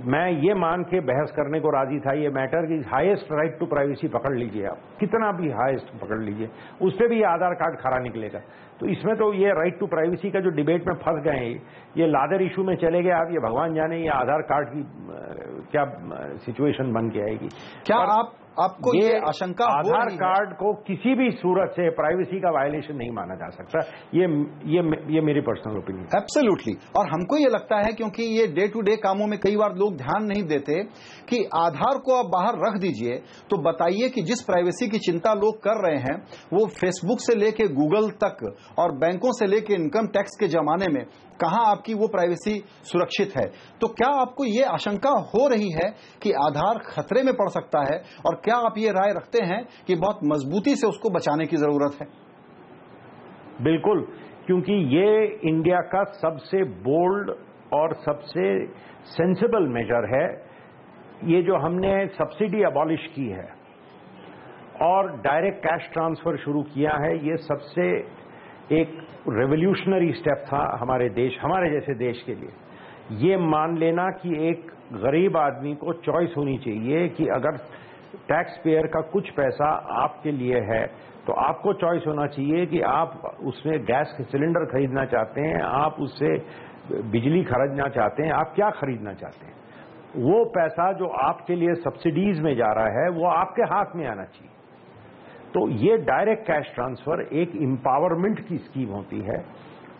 [SPEAKER 4] मैं ये मान के बहस करने को राजी था ये मैटर कि हाईएस्ट राइट टू प्राइवेसी पकड़ लीजिए आप, कितना भी हाईएस्ट पकड़ लीजिए, उस पर भी आधार कार्ड खरा निकलेगा। तो इसमें तो ये राइट टू प्राइवेसी का जो डिबेट में फंस गए हैं, ये लादर इशू में चले गए आप, ये भगवान जाने ये आधार कार्ड की क्या सिचुएशन बन के आएगी।
[SPEAKER 12] क्या आपको ये आशंका
[SPEAKER 4] आधार कार्ड को किसी भी सूरत से प्राइवेसी का वायलेशन नहीं माना जा सकता, ये मेरी पर्सनल ओपिनियन।
[SPEAKER 12] एब्सोल्युटली। और हमको ये लगता है क्योंकि ये डे टू डे कामों में कई बार लोग ध्यान नहीं देते कि आधार को आप बाहर रख दीजिए, तो बताइए कि जिस प्राइवेसी की चिंता लोग कर रहे हैं वो फेसबुक से लेके गूगल तक और बैंकों से लेके इनकम टैक्स के जमाने में कहां आपकी वो प्राइवेसी सुरक्षित है। तो क्या आपको ये आशंका हो रही है कि आधार खतरे में पड़ सकता है, और क्या आप ये राय रखते हैं कि बहुत मजबूती से उसको बचाने की जरूरत है?
[SPEAKER 4] बिल्कुल, क्योंकि ये इंडिया का सबसे बोल्ड और सबसे सेंसिबल मेजर है। ये जो हमने सब्सिडी अबॉलिश की है और डायरेक्ट कैश ट्रांसफर शुरू किया है, ये सबसे एक रेवोल्यूशनरी स्टेप था हमारे जैसे देश के लिए। ये मान लेना कि एक गरीब आदमी को चॉइस होनी चाहिए कि अगर टैक्स पेयर का कुछ पैसा आपके लिए है तो आपको चॉइस होना चाहिए कि आप उसमें गैस सिलेंडर खरीदना चाहते हैं, आप उससे बिजली खरीदना चाहते हैं, आप क्या खरीदना चाहते हैं। वो पैसा जो आपके लिए सब्सिडीज में जा रहा है वो आपके हाथ में आना चाहिए। तो ये डायरेक्ट कैश ट्रांसफर एक एम्पावरमेंट की स्कीम होती है।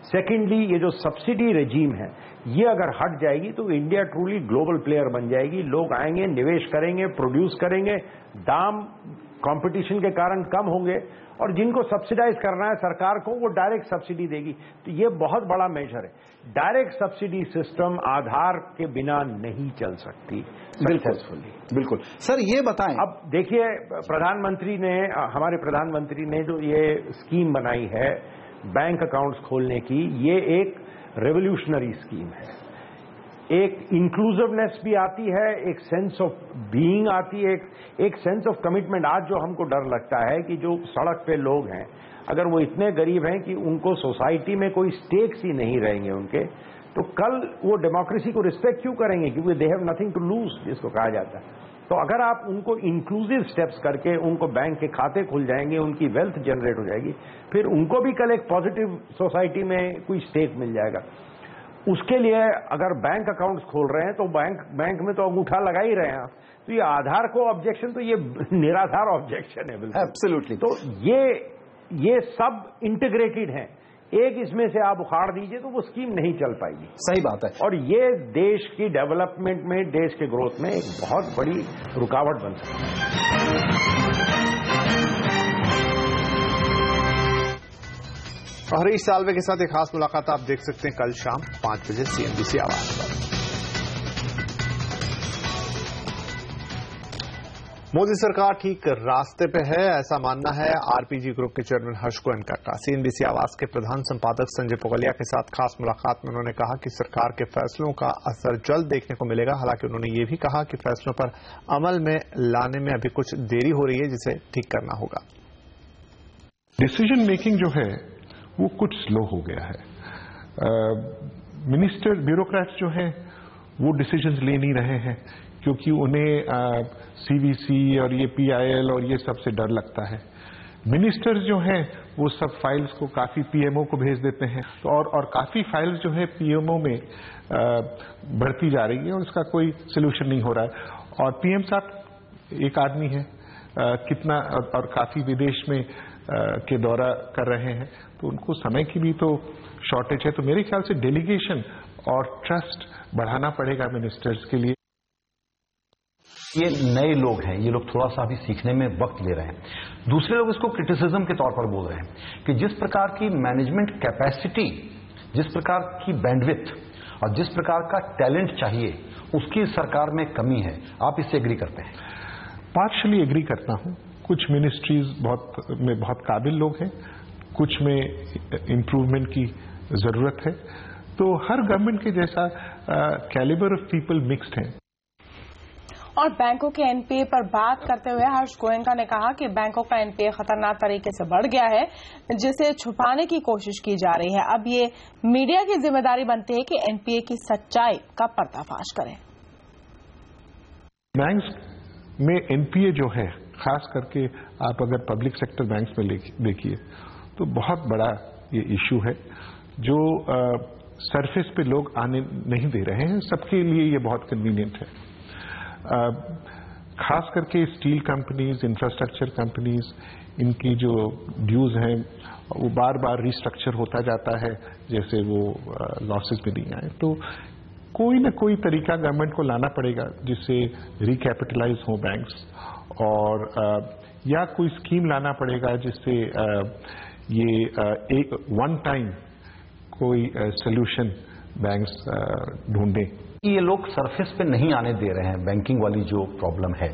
[SPEAKER 4] सेकेंडली, ये जो सब्सिडी रेजीम है ये अगर हट जाएगी तो इंडिया ट्रूली ग्लोबल प्लेयर बन जाएगी। लोग आएंगे, निवेश करेंगे, प्रोड्यूस करेंगे, दाम कंपटीशन के कारण कम होंगे, और जिनको सब्सिडाइज करना है सरकार को वो डायरेक्ट सब्सिडी देगी। तो ये बहुत बड़ा मेजर है। डायरेक्ट सब्सिडी सिस्टम आधार के बिना नहीं चल सकती सक्सेसफुली।
[SPEAKER 12] बिल्कुल सर, ये बताएं।
[SPEAKER 4] अब देखिए, हमारे प्रधानमंत्री ने जो ये स्कीम बनाई है बैंक अकाउंट्स खोलने की, ये एक रेवोल्यूशनरी स्कीम है। एक इंक्लूसिवनेस भी आती है, एक सेंस ऑफ बीइंग आती है, एक सेंस ऑफ कमिटमेंट। आज जो हमको डर लगता है कि जो सड़क पे लोग हैं, अगर वो इतने गरीब हैं कि उनको सोसाइटी में कोई स्टेक्स ही नहीं रहेंगे उनके, तो कल वो डेमोक्रेसी को रिस्पेक्ट क्यों करेंगे, क्योंकि they have nothing to lose जिसको कहा जाता है। तो अगर आप उनको इंक्लूसिव स्टेप्स करके उनको बैंक के खाते खुल जाएंगे, उनकी वेल्थ जनरेट हो जाएगी, फिर उनको भी कल एक पॉजिटिव सोसाइटी में कोई स्टेक मिल जाएगा। उसके लिए अगर बैंक अकाउंट्स खोल रहे हैं तो बैंक में तो अंगूठा लगा ही रहे हैं आप। तो ये आधार को ऑब्जेक्शन, तो ये निराधार ऑब्जेक्शन है। बिल्कुल
[SPEAKER 12] एब्सोल्युटली।
[SPEAKER 4] तो ये सब इंटीग्रेटेड हैं। एक इसमें से आप उखाड़ दीजिए तो वो स्कीम नहीं चल पाएगी।
[SPEAKER 12] सही बात है।
[SPEAKER 4] और ये देश की डेवलपमेंट में, देश के ग्रोथ में एक बहुत बड़ी रुकावट बन सकती है।
[SPEAKER 2] हरीश साल्वे के साथ एक खास मुलाकात आप देख सकते हैं कल शाम 5 बजे CNBC आवाज पर। मोदी सरकार ठीक रास्ते पे है, ऐसा मानना है आरपीजी ग्रुप के चेयरमैन हर्ष गोयनका का। CNBC आवाज के प्रधान संपादक संजय पोगलिया के साथ खास मुलाकात में उन्होंने कहा कि सरकार के फैसलों का असर जल्द देखने को मिलेगा। हालांकि उन्होंने ये भी कहा कि फैसलों पर अमल में लाने में अभी कुछ देरी हो रही है, जिसे ठीक करना होगा।
[SPEAKER 3] डिसीजन मेकिंग जो है वो कुछ स्लो हो गया है। मिनिस्टर, ब्यूरोक्रेट्स जो हैं वो डिसीजंस ले नहीं रहे हैं क्योंकि उन्हें CVC और ये PIL और ये सब से डर लगता है। मिनिस्टर्स जो हैं वो सब फाइल्स को काफी PMO को भेज देते हैं, और काफी फाइल्स जो है PMO में बढ़ती जा रही है और उसका कोई सोल्यूशन नहीं हो रहा है। और PM साहब एक आदमी है, कितना और काफी विदेश में के दौरा कर रहे हैं, तो उनको समय की भी तो शॉर्टेज है। तो मेरे ख्याल से डेलीगेशन और ट्रस्ट बढ़ाना पड़ेगा मिनिस्टर्स के लिए।
[SPEAKER 13] ये नए लोग हैं, ये लोग थोड़ा सा अभी सीखने में वक्त ले रहे हैं। दूसरे लोग इसको क्रिटिसिज्म के तौर पर बोल रहे हैं कि जिस प्रकार की मैनेजमेंट कैपेसिटी, जिस प्रकार की बैंडविड्थ और जिस प्रकार का टैलेंट चाहिए, उसकी सरकार में कमी है। आप इससे एग्री करते हैं?
[SPEAKER 3] पार्शली एग्री करता हूं। कुछ मिनिस्ट्रीज में बहुत काबिल लोग हैं, कुछ में इम्प्रूवमेंट की जरूरत है। तो हर गवर्नमेंट के जैसा कैलिबर ऑफ पीपल मिक्स्ड है।
[SPEAKER 1] और बैंकों के एनपीए पर बात करते हुए हर्ष गोयनका ने कहा कि बैंकों का एनपीए खतरनाक तरीके से बढ़ गया है, जिसे छुपाने की कोशिश की जा रही है। अब ये मीडिया की जिम्मेदारी बनती है कि एनपीए की सच्चाई का पर्दाफाश करें।
[SPEAKER 14] बैंक्स में एनपीए जो है, खास करके आप अगर पब्लिक सेक्टर बैंक्स में देखिए तो बहुत बड़ा ये इशू है, जो सरफेस पे लोग आने नहीं दे रहे हैं। सबके लिए ये बहुत कन्वीनियंट है। खास करके स्टील कंपनीज, इंफ्रास्ट्रक्चर कंपनीज, इनकी जो ड्यूज हैं वो बार बार रिस्ट्रक्चर होता जाता है, जैसे वो लॉसेस में नहीं आए। तो कोई ना कोई तरीका गवर्नमेंट को लाना पड़ेगा जिससे रिकैपिटलाइज हो बैंक्स, और या कोई स्कीम लाना पड़ेगा जिससे ये एक वन टाइम कोई सोल्यूशन बैंक्स ढूंढे।
[SPEAKER 13] ये लोग सरफेस पे नहीं आने दे रहे हैं बैंकिंग वाली जो प्रॉब्लम है,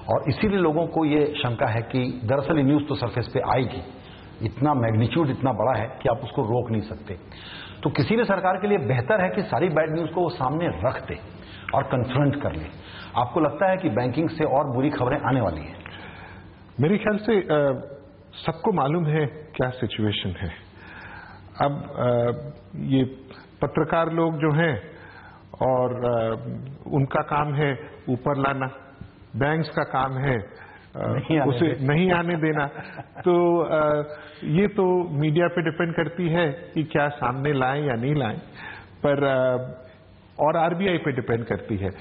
[SPEAKER 13] और इसीलिए लोगों को ये शंका है कि दरअसल ये न्यूज तो सरफेस पे आएगी। इतना मैग्नीट्यूड इतना बड़ा है कि आप उसको रोक नहीं सकते। तो किसी भी सरकार के लिए बेहतर है कि सारी बैड न्यूज को वो सामने रख दे और कन्फ्रंट कर ले। आपको लगता है कि बैंकिंग से और बुरी खबरें आने वाली हैं?
[SPEAKER 14] मेरे ख्याल से सबको मालूम है क्या सिचुएशन है। अब ये पत्रकार लोग जो हैं और उनका काम है ऊपर लाना, बैंक्स का काम है उसे नहीं आने देना। तो ये तो मीडिया पे डिपेंड करती है कि क्या सामने लाएं या नहीं लाएं, पर और आरबीआई पे डिपेंड करती है।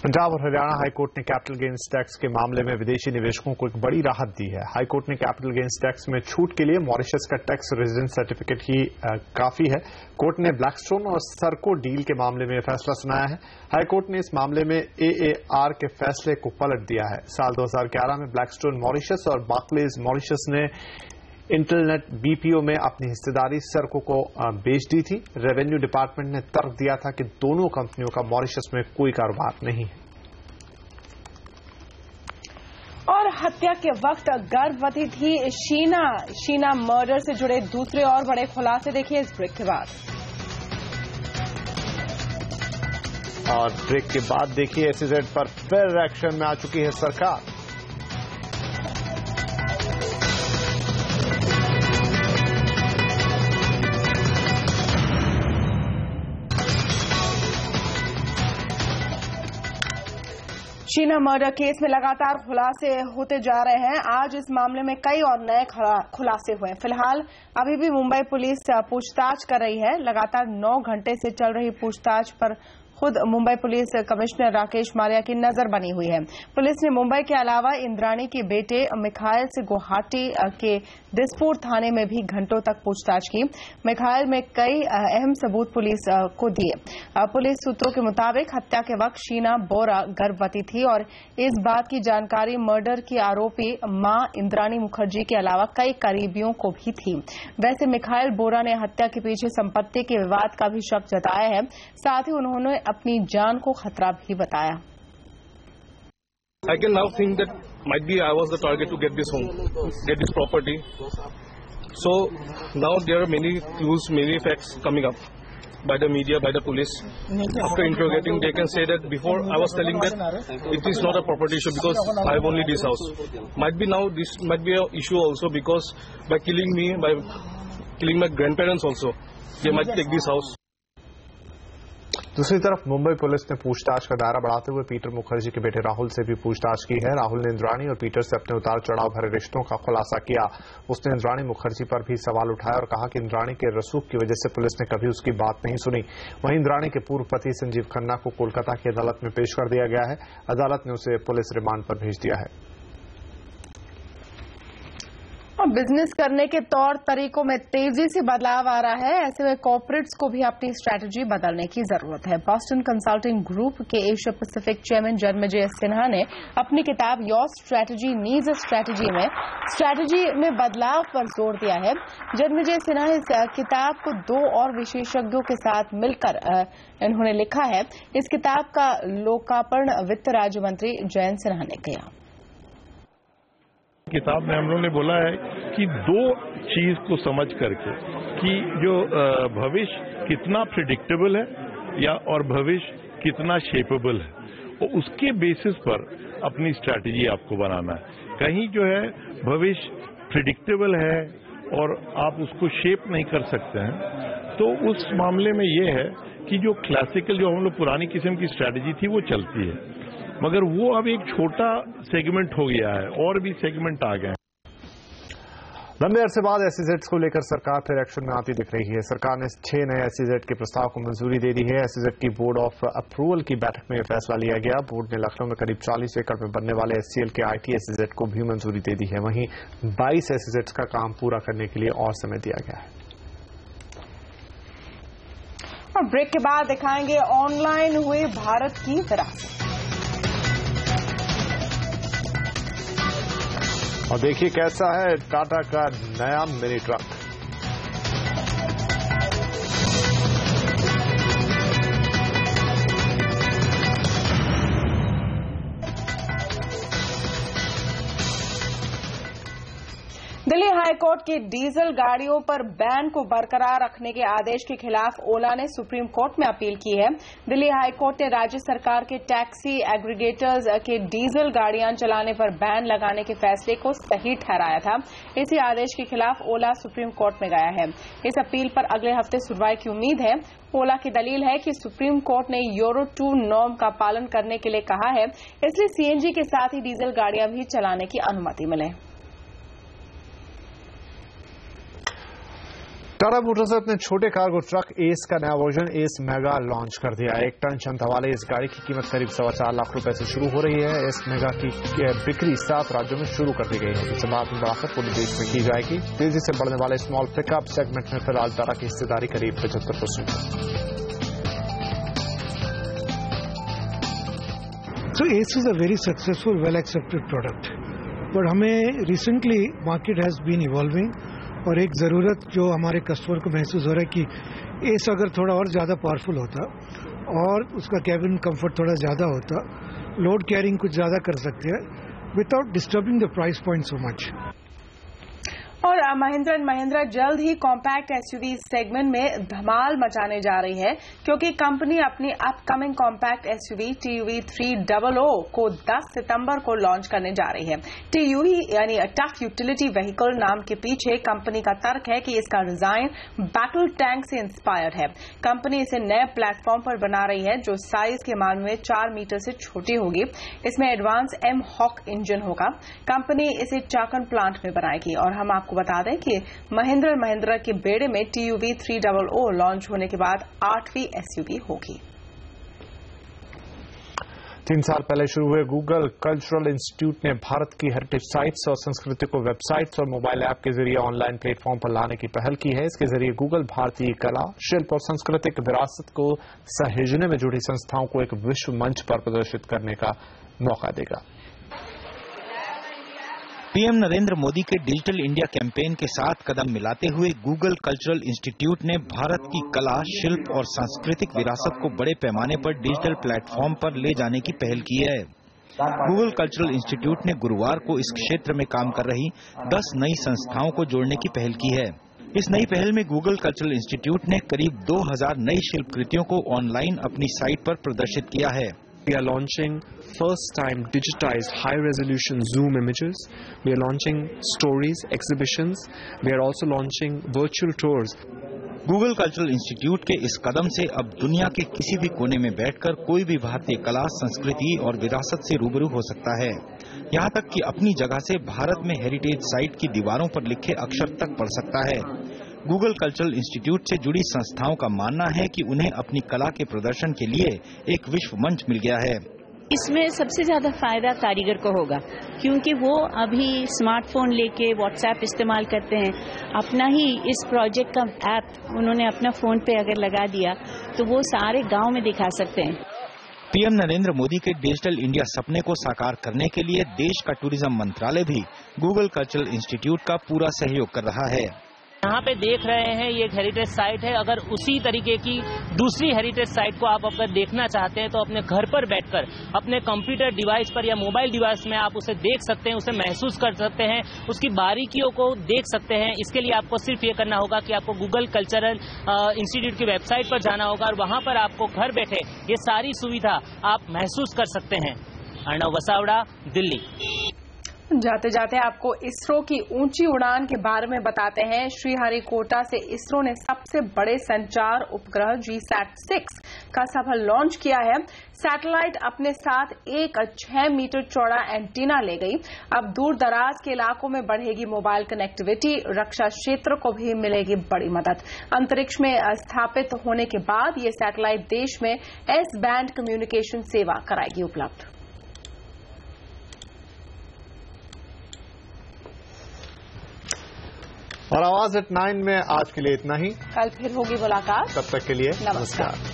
[SPEAKER 2] पंजाब और हरियाणा हाईकोर्ट ने कैपिटल गेन्स टैक्स के मामले में विदेशी निवेशकों को एक बड़ी राहत दी है। हाईकोर्ट ने कैपिटल गेन्स टैक्स में छूट के लिए मॉरिशस का टैक्स रेजिडेंस सर्टिफिकेट ही काफी है। कोर्ट ने ब्लैकस्टोन और सरको डील के मामले में फैसला सुनाया है। हाईकोर्ट ने इस मामले में एएआर के फैसले को पलट दिया है। साल 2011 में ब्लैकस्टोन मॉरिशस और बार्कलेज मॉरिशस ने इंटरनेट बीपीओ में अपनी हिस्सेदारी सरको को बेच दी थी। रेवेन्यू डिपार्टमेंट ने तर्क दिया था कि दोनों कंपनियों का मॉरिशस में कोई कारोबार नहीं है।
[SPEAKER 1] और हत्या के वक्त गर्भवती थी शीना मर्डर से जुड़े दूसरे और बड़े खुलासे देखिए इस ब्रेक के बाद।
[SPEAKER 2] और ब्रेक के बाद देखिए एसईजेड पर फिर एक्शन में आ चुकी है सरकार।
[SPEAKER 1] शीना मर्डर केस में लगातार खुलासे होते जा रहे हैं। आज इस मामले में कई और नए खुलासे हुए हैं। फिलहाल अभी भी मुंबई पुलिस पूछताछ कर रही है। लगातार 9 घंटे से चल रही पूछताछ पर खुद मुंबई पुलिस कमिश्नर राकेश मारिया की नजर बनी हुई है। पुलिस ने मुंबई के अलावा इंद्राणी के बेटे मिखाइल से गुवाहाटी के दिसपुर थाने में भी घंटों तक पूछताछ की। मिखाइल में कई अहम सबूत पुलिस को दिए। पुलिस सूत्रों के मुताबिक हत्या के वक्त शीना बोरा गर्भवती थी और इस बात की जानकारी मर्डर की आरोपी मां इंद्राणी मुखर्जी के अलावा कई करीबियों को भी थी। वैसे मिखाइल बोरा ने हत्या के पीछे संपत्ति के विवाद का भी शक जताया है। साथ ही उन्होंने अपनी जान को खतरा भी बताया।
[SPEAKER 15] I can now think that might be I was the target to get this home, get this property. So now there are many clues, many facts coming up by the media, by the police. After interrogating, they can say that before I was telling that it is not a property issue because I have only this house. Might be now this might be an issue also because by killing me, by killing my grandparents also, they might take this house.
[SPEAKER 2] दूसरी तरफ Mumbai police ने पूछताछ का दायरा बढ़ाते हुए Peter Mukherjee के बेटे राहुल से भी पूछताछ की है। राहुल ने इंद्राणी और पीटर से अपने उतार चढ़ाव भरे रिश्तों का खुलासा किया। उसने इंद्राणी मुखर्जी पर भी सवाल उठाया और कहा कि इंद्राणी के रसूख की वजह से पुलिस ने कभी उसकी बात नहीं सुनी। वहीं इंद्राणी के पूर्व पति संजीव खन्ना को कोलकाता की अदालत में पेश कर दिया गया है। अदालत ने उसे पुलिस रिमांड पर भेज दिया है।
[SPEAKER 1] बिजनेस करने के तौर तरीकों में तेजी से बदलाव आ रहा है। ऐसे में कॉर्पोरेट्स को भी अपनी स्ट्रैटेजी बदलने की जरूरत है। बॉस्टन कंसल्टिंग ग्रुप के Asia Pacific chairman Janmejay Sinha ने अपनी किताब your strategy needs a strategy में बदलाव पर जोर दिया है। जन्मेजय सिन्हा इस किताब को 2 और विशेषज्ञों के साथ मिलकर इन्होंने लिखा है। इस किताब का लोकार्पण वित्त राज्य मंत्री जयंत सिन्हा ने किया।
[SPEAKER 16] किताब में हम लोगों ने बोला है कि 2 चीज को समझ करके कि जो भविष्य कितना प्रिडिक्टेबल है या और भविष्य कितना शेपेबल है और उसके बेसिस पर अपनी स्ट्रैटेजी आपको बनाना है। कहीं जो है भविष्य प्रिडिक्टेबल है और आप उसको शेप नहीं कर सकते हैं, तो उस मामले में ये है कि जो क्लासिकल जो हम लोग पुरानी किस्म की स्ट्रैटेजी थी वो चलती है, मगर वो अब एक छोटा सेगमेंट हो गया है और भी सेगमेंट आ गए हैं।
[SPEAKER 2] लंबे अरसे बाद एसईजेड्स को लेकर सरकार फिर एक्शन में आती दिख रही है। सरकार ने 6 नए एसईजेड के प्रस्ताव को मंजूरी दे दी है। एसईजेड की बोर्ड ऑफ अप्रूवल की बैठक में यह फैसला लिया गया। बोर्ड ने लखनऊ में करीब 40 एकड़ में बनने वाले एससीएल के आईटी एसईजेड को भी मंजूरी दे दी है। वहीं 22 एसईजेड्स का काम पूरा करने के लिए और समय दिया गया है।
[SPEAKER 1] और ब्रेक के बाद दिखाएंगे ऑनलाइन हुए भारत की विरासत।
[SPEAKER 2] और देखिए कैसा है टाटा का नया मिनी ट्रक।
[SPEAKER 1] दिल्ली हाईकोर्ट के डीजल गाड़ियों पर बैन को बरकरार रखने के आदेश के खिलाफ ओला ने सुप्रीम कोर्ट में अपील की है। दिल्ली हाईकोर्ट ने राज्य सरकार के टैक्सी एग्रीगेटर्स के डीजल गाड़ियां चलाने पर बैन लगाने के फैसले को सही ठहराया था। इसी आदेश के खिलाफ ओला सुप्रीम कोर्ट में गया है। इस अपील पर अगले हफ्ते सुनवाई की उम्मीद है। ओला की दलील है कि सुप्रीम कोर्ट ने यूरो 2 नॉर्म का पालन करने के लिए कहा है, इसलिए सीएनजी के साथ ही डीजल गाड़ियां भी चलाने की अनुमति मिले।
[SPEAKER 2] टाटा मोटर्स ने अपने छोटे कार्गो ट्रक एस का नया वर्जन एस मेगा लॉन्च कर दिया। 1 टन क्षमता वाले इस गाड़ी की कीमत करीब 4.25 लाख रुपए से शुरू हो रही है। एस मेगा की बिक्री 7 राज्यों में शुरू कर दी गई है। इसके बाद बढ़ाकर पूरे देश में की जाएगी। तेजी से बढ़ने वाले स्मॉल पिकअप सेगमेंट में फिलहाल टाटा की हिस्सेदारी करीब 75% है।
[SPEAKER 17] So ACE is a very successful, well accepted product. But हमें recently market has been evolving और एक ज़रूरत जो हमारे कस्टमर को महसूस हो रहा है कि एस अगर थोड़ा और ज़्यादा पावरफुल होता और उसका कैबिन कंफर्ट थोड़ा ज़्यादा होता, लोड कैरिंग कुछ ज़्यादा कर सकते हैं without disturbing the price point so much.
[SPEAKER 1] और महिंद्रा एंड महिंद्रा जल्द ही कॉम्पैक्ट एसयूवी सेगमेंट में धमाल मचाने जा रही है, क्योंकि कंपनी अपनी अपकमिंग कॉम्पैक्ट एसयूवी TUV 300 को 10 सितंबर को लॉन्च करने जा रही है। TUV यानी टफ यूटिलिटी व्हीकल नाम के पीछे कंपनी का तर्क है कि इसका डिजाइन बैटल टैंक से इंस्पायर्ड है। कंपनी इसे नए प्लेटफॉर्म पर बना रही है जो साइज के मामले में 4 मीटर से छोटी होगी। इसमें एडवांस M-HOC इंजन होगा। कंपनी इसे चाकन प्लांट में बनाएगी। और हम आपको बता दें कि महिंद्रा के बेड़े में TUV 300 लॉन्च होने के बाद 8वीं एसयूवी होगी।
[SPEAKER 2] 3 साल पहले शुरू हुए गूगल कल्चरल इंस्टीट्यूट ने भारत की हेरिटेज साइट्स और संस्कृति को वेबसाइट्स और मोबाइल ऐप के जरिए ऑनलाइन प्लेटफॉर्म पर लाने की पहल की है। इसके जरिए गूगल भारतीय कला, शिल्प और सांस्कृतिक विरासत को सहेजने में जुड़ी संस्थाओं को एक विश्व मंच पर प्रदर्शित करने का मौका देगा।
[SPEAKER 18] पीएम नरेंद्र मोदी के डिजिटल इंडिया कैंपेन के साथ कदम मिलाते हुए गूगल कल्चरल इंस्टीट्यूट ने भारत की कला, शिल्प और सांस्कृतिक विरासत को बड़े पैमाने पर डिजिटल प्लेटफॉर्म पर ले जाने की पहल की है। गूगल कल्चरल इंस्टीट्यूट ने गुरुवार को इस क्षेत्र में काम कर रही 10 नई संस्थाओं को जोड़ने की पहल की है। इस नई पहल में गूगल कल्चरल इंस्टीट्यूट ने करीब 2000 नई शिल्प कृतियों को ऑनलाइन अपनी साइट पर प्रदर्शित किया है।
[SPEAKER 19] We are launching first-time digitized high-resolution Zoom images. We are launching stories, exhibitions. We are also launching virtual tours.
[SPEAKER 18] Google cultural institute के इस कदम से अब दुनिया के किसी भी कोने में बैठकर कोई भी भारतीय कला, संस्कृति और विरासत से रूबरू हो सकता है। यहाँ तक कि अपनी जगह से भारत में हेरिटेज साइट की दीवारों पर लिखे अक्षर तक पढ़ सकता है। गूगल कल्चरल इंस्टीट्यूट से जुड़ी संस्थाओं का मानना है कि उन्हें अपनी कला के प्रदर्शन के लिए एक विश्व मंच मिल गया है।
[SPEAKER 20] इसमें सबसे ज्यादा फायदा कारीगर को होगा, क्योंकि वो अभी स्मार्टफोन लेके व्हाट्सएप इस्तेमाल करते हैं। अपना ही इस प्रोजेक्ट का ऐप उन्होंने अपना फोन पे अगर लगा दिया तो वो सारे गांव में दिखा सकते हैं।
[SPEAKER 18] पीएम नरेंद्र मोदी के डिजिटल इंडिया सपने को साकार करने के लिए देश का टूरिज्म मंत्रालय भी गूगल कल्चरल इंस्टीट्यूट का पूरा सहयोग कर रहा है।
[SPEAKER 21] यहाँ पे देख रहे हैं ये एक हेरिटेज साइट है। अगर उसी तरीके की दूसरी हेरिटेज साइट को आप अगर देखना चाहते हैं तो अपने घर पर बैठकर अपने कंप्यूटर डिवाइस पर या मोबाइल डिवाइस में आप उसे देख सकते हैं, उसे महसूस कर सकते हैं, उसकी बारीकियों को देख सकते हैं। इसके लिए आपको सिर्फ ये करना होगा कि आपको गूगल कल्चरल इंस्टीट्यूट की वेबसाइट पर जाना होगा और वहां पर आपको घर बैठे ये सारी सुविधा आप महसूस कर सकते हैं। अर्णव वसावड़ा, दिल्ली।
[SPEAKER 1] जाते जाते आपको इसरो की ऊंची उड़ान के बारे में बताते हैं। श्रीहरिकोटा से इसरो ने सबसे बड़े संचार उपग्रह GSAT-6 का सफल लॉन्च किया है। सैटेलाइट अपने साथ एक 6 मीटर चौड़ा एंटीना ले गई। अब दूर दराज के इलाकों में बढ़ेगी मोबाइल कनेक्टिविटी, रक्षा क्षेत्र को भी मिलेगी बड़ी मदद। अंतरिक्ष में स्थापित होने के बाद ये सैटेलाइट देश में S बैंड कम्युनिकेशन सेवा कराएगी उपलब्ध।
[SPEAKER 2] और आवाज एट 9 में आज के लिए इतना ही।
[SPEAKER 1] कल फिर होगी मुलाकात,
[SPEAKER 2] तब तक के लिए
[SPEAKER 1] नमस्कार।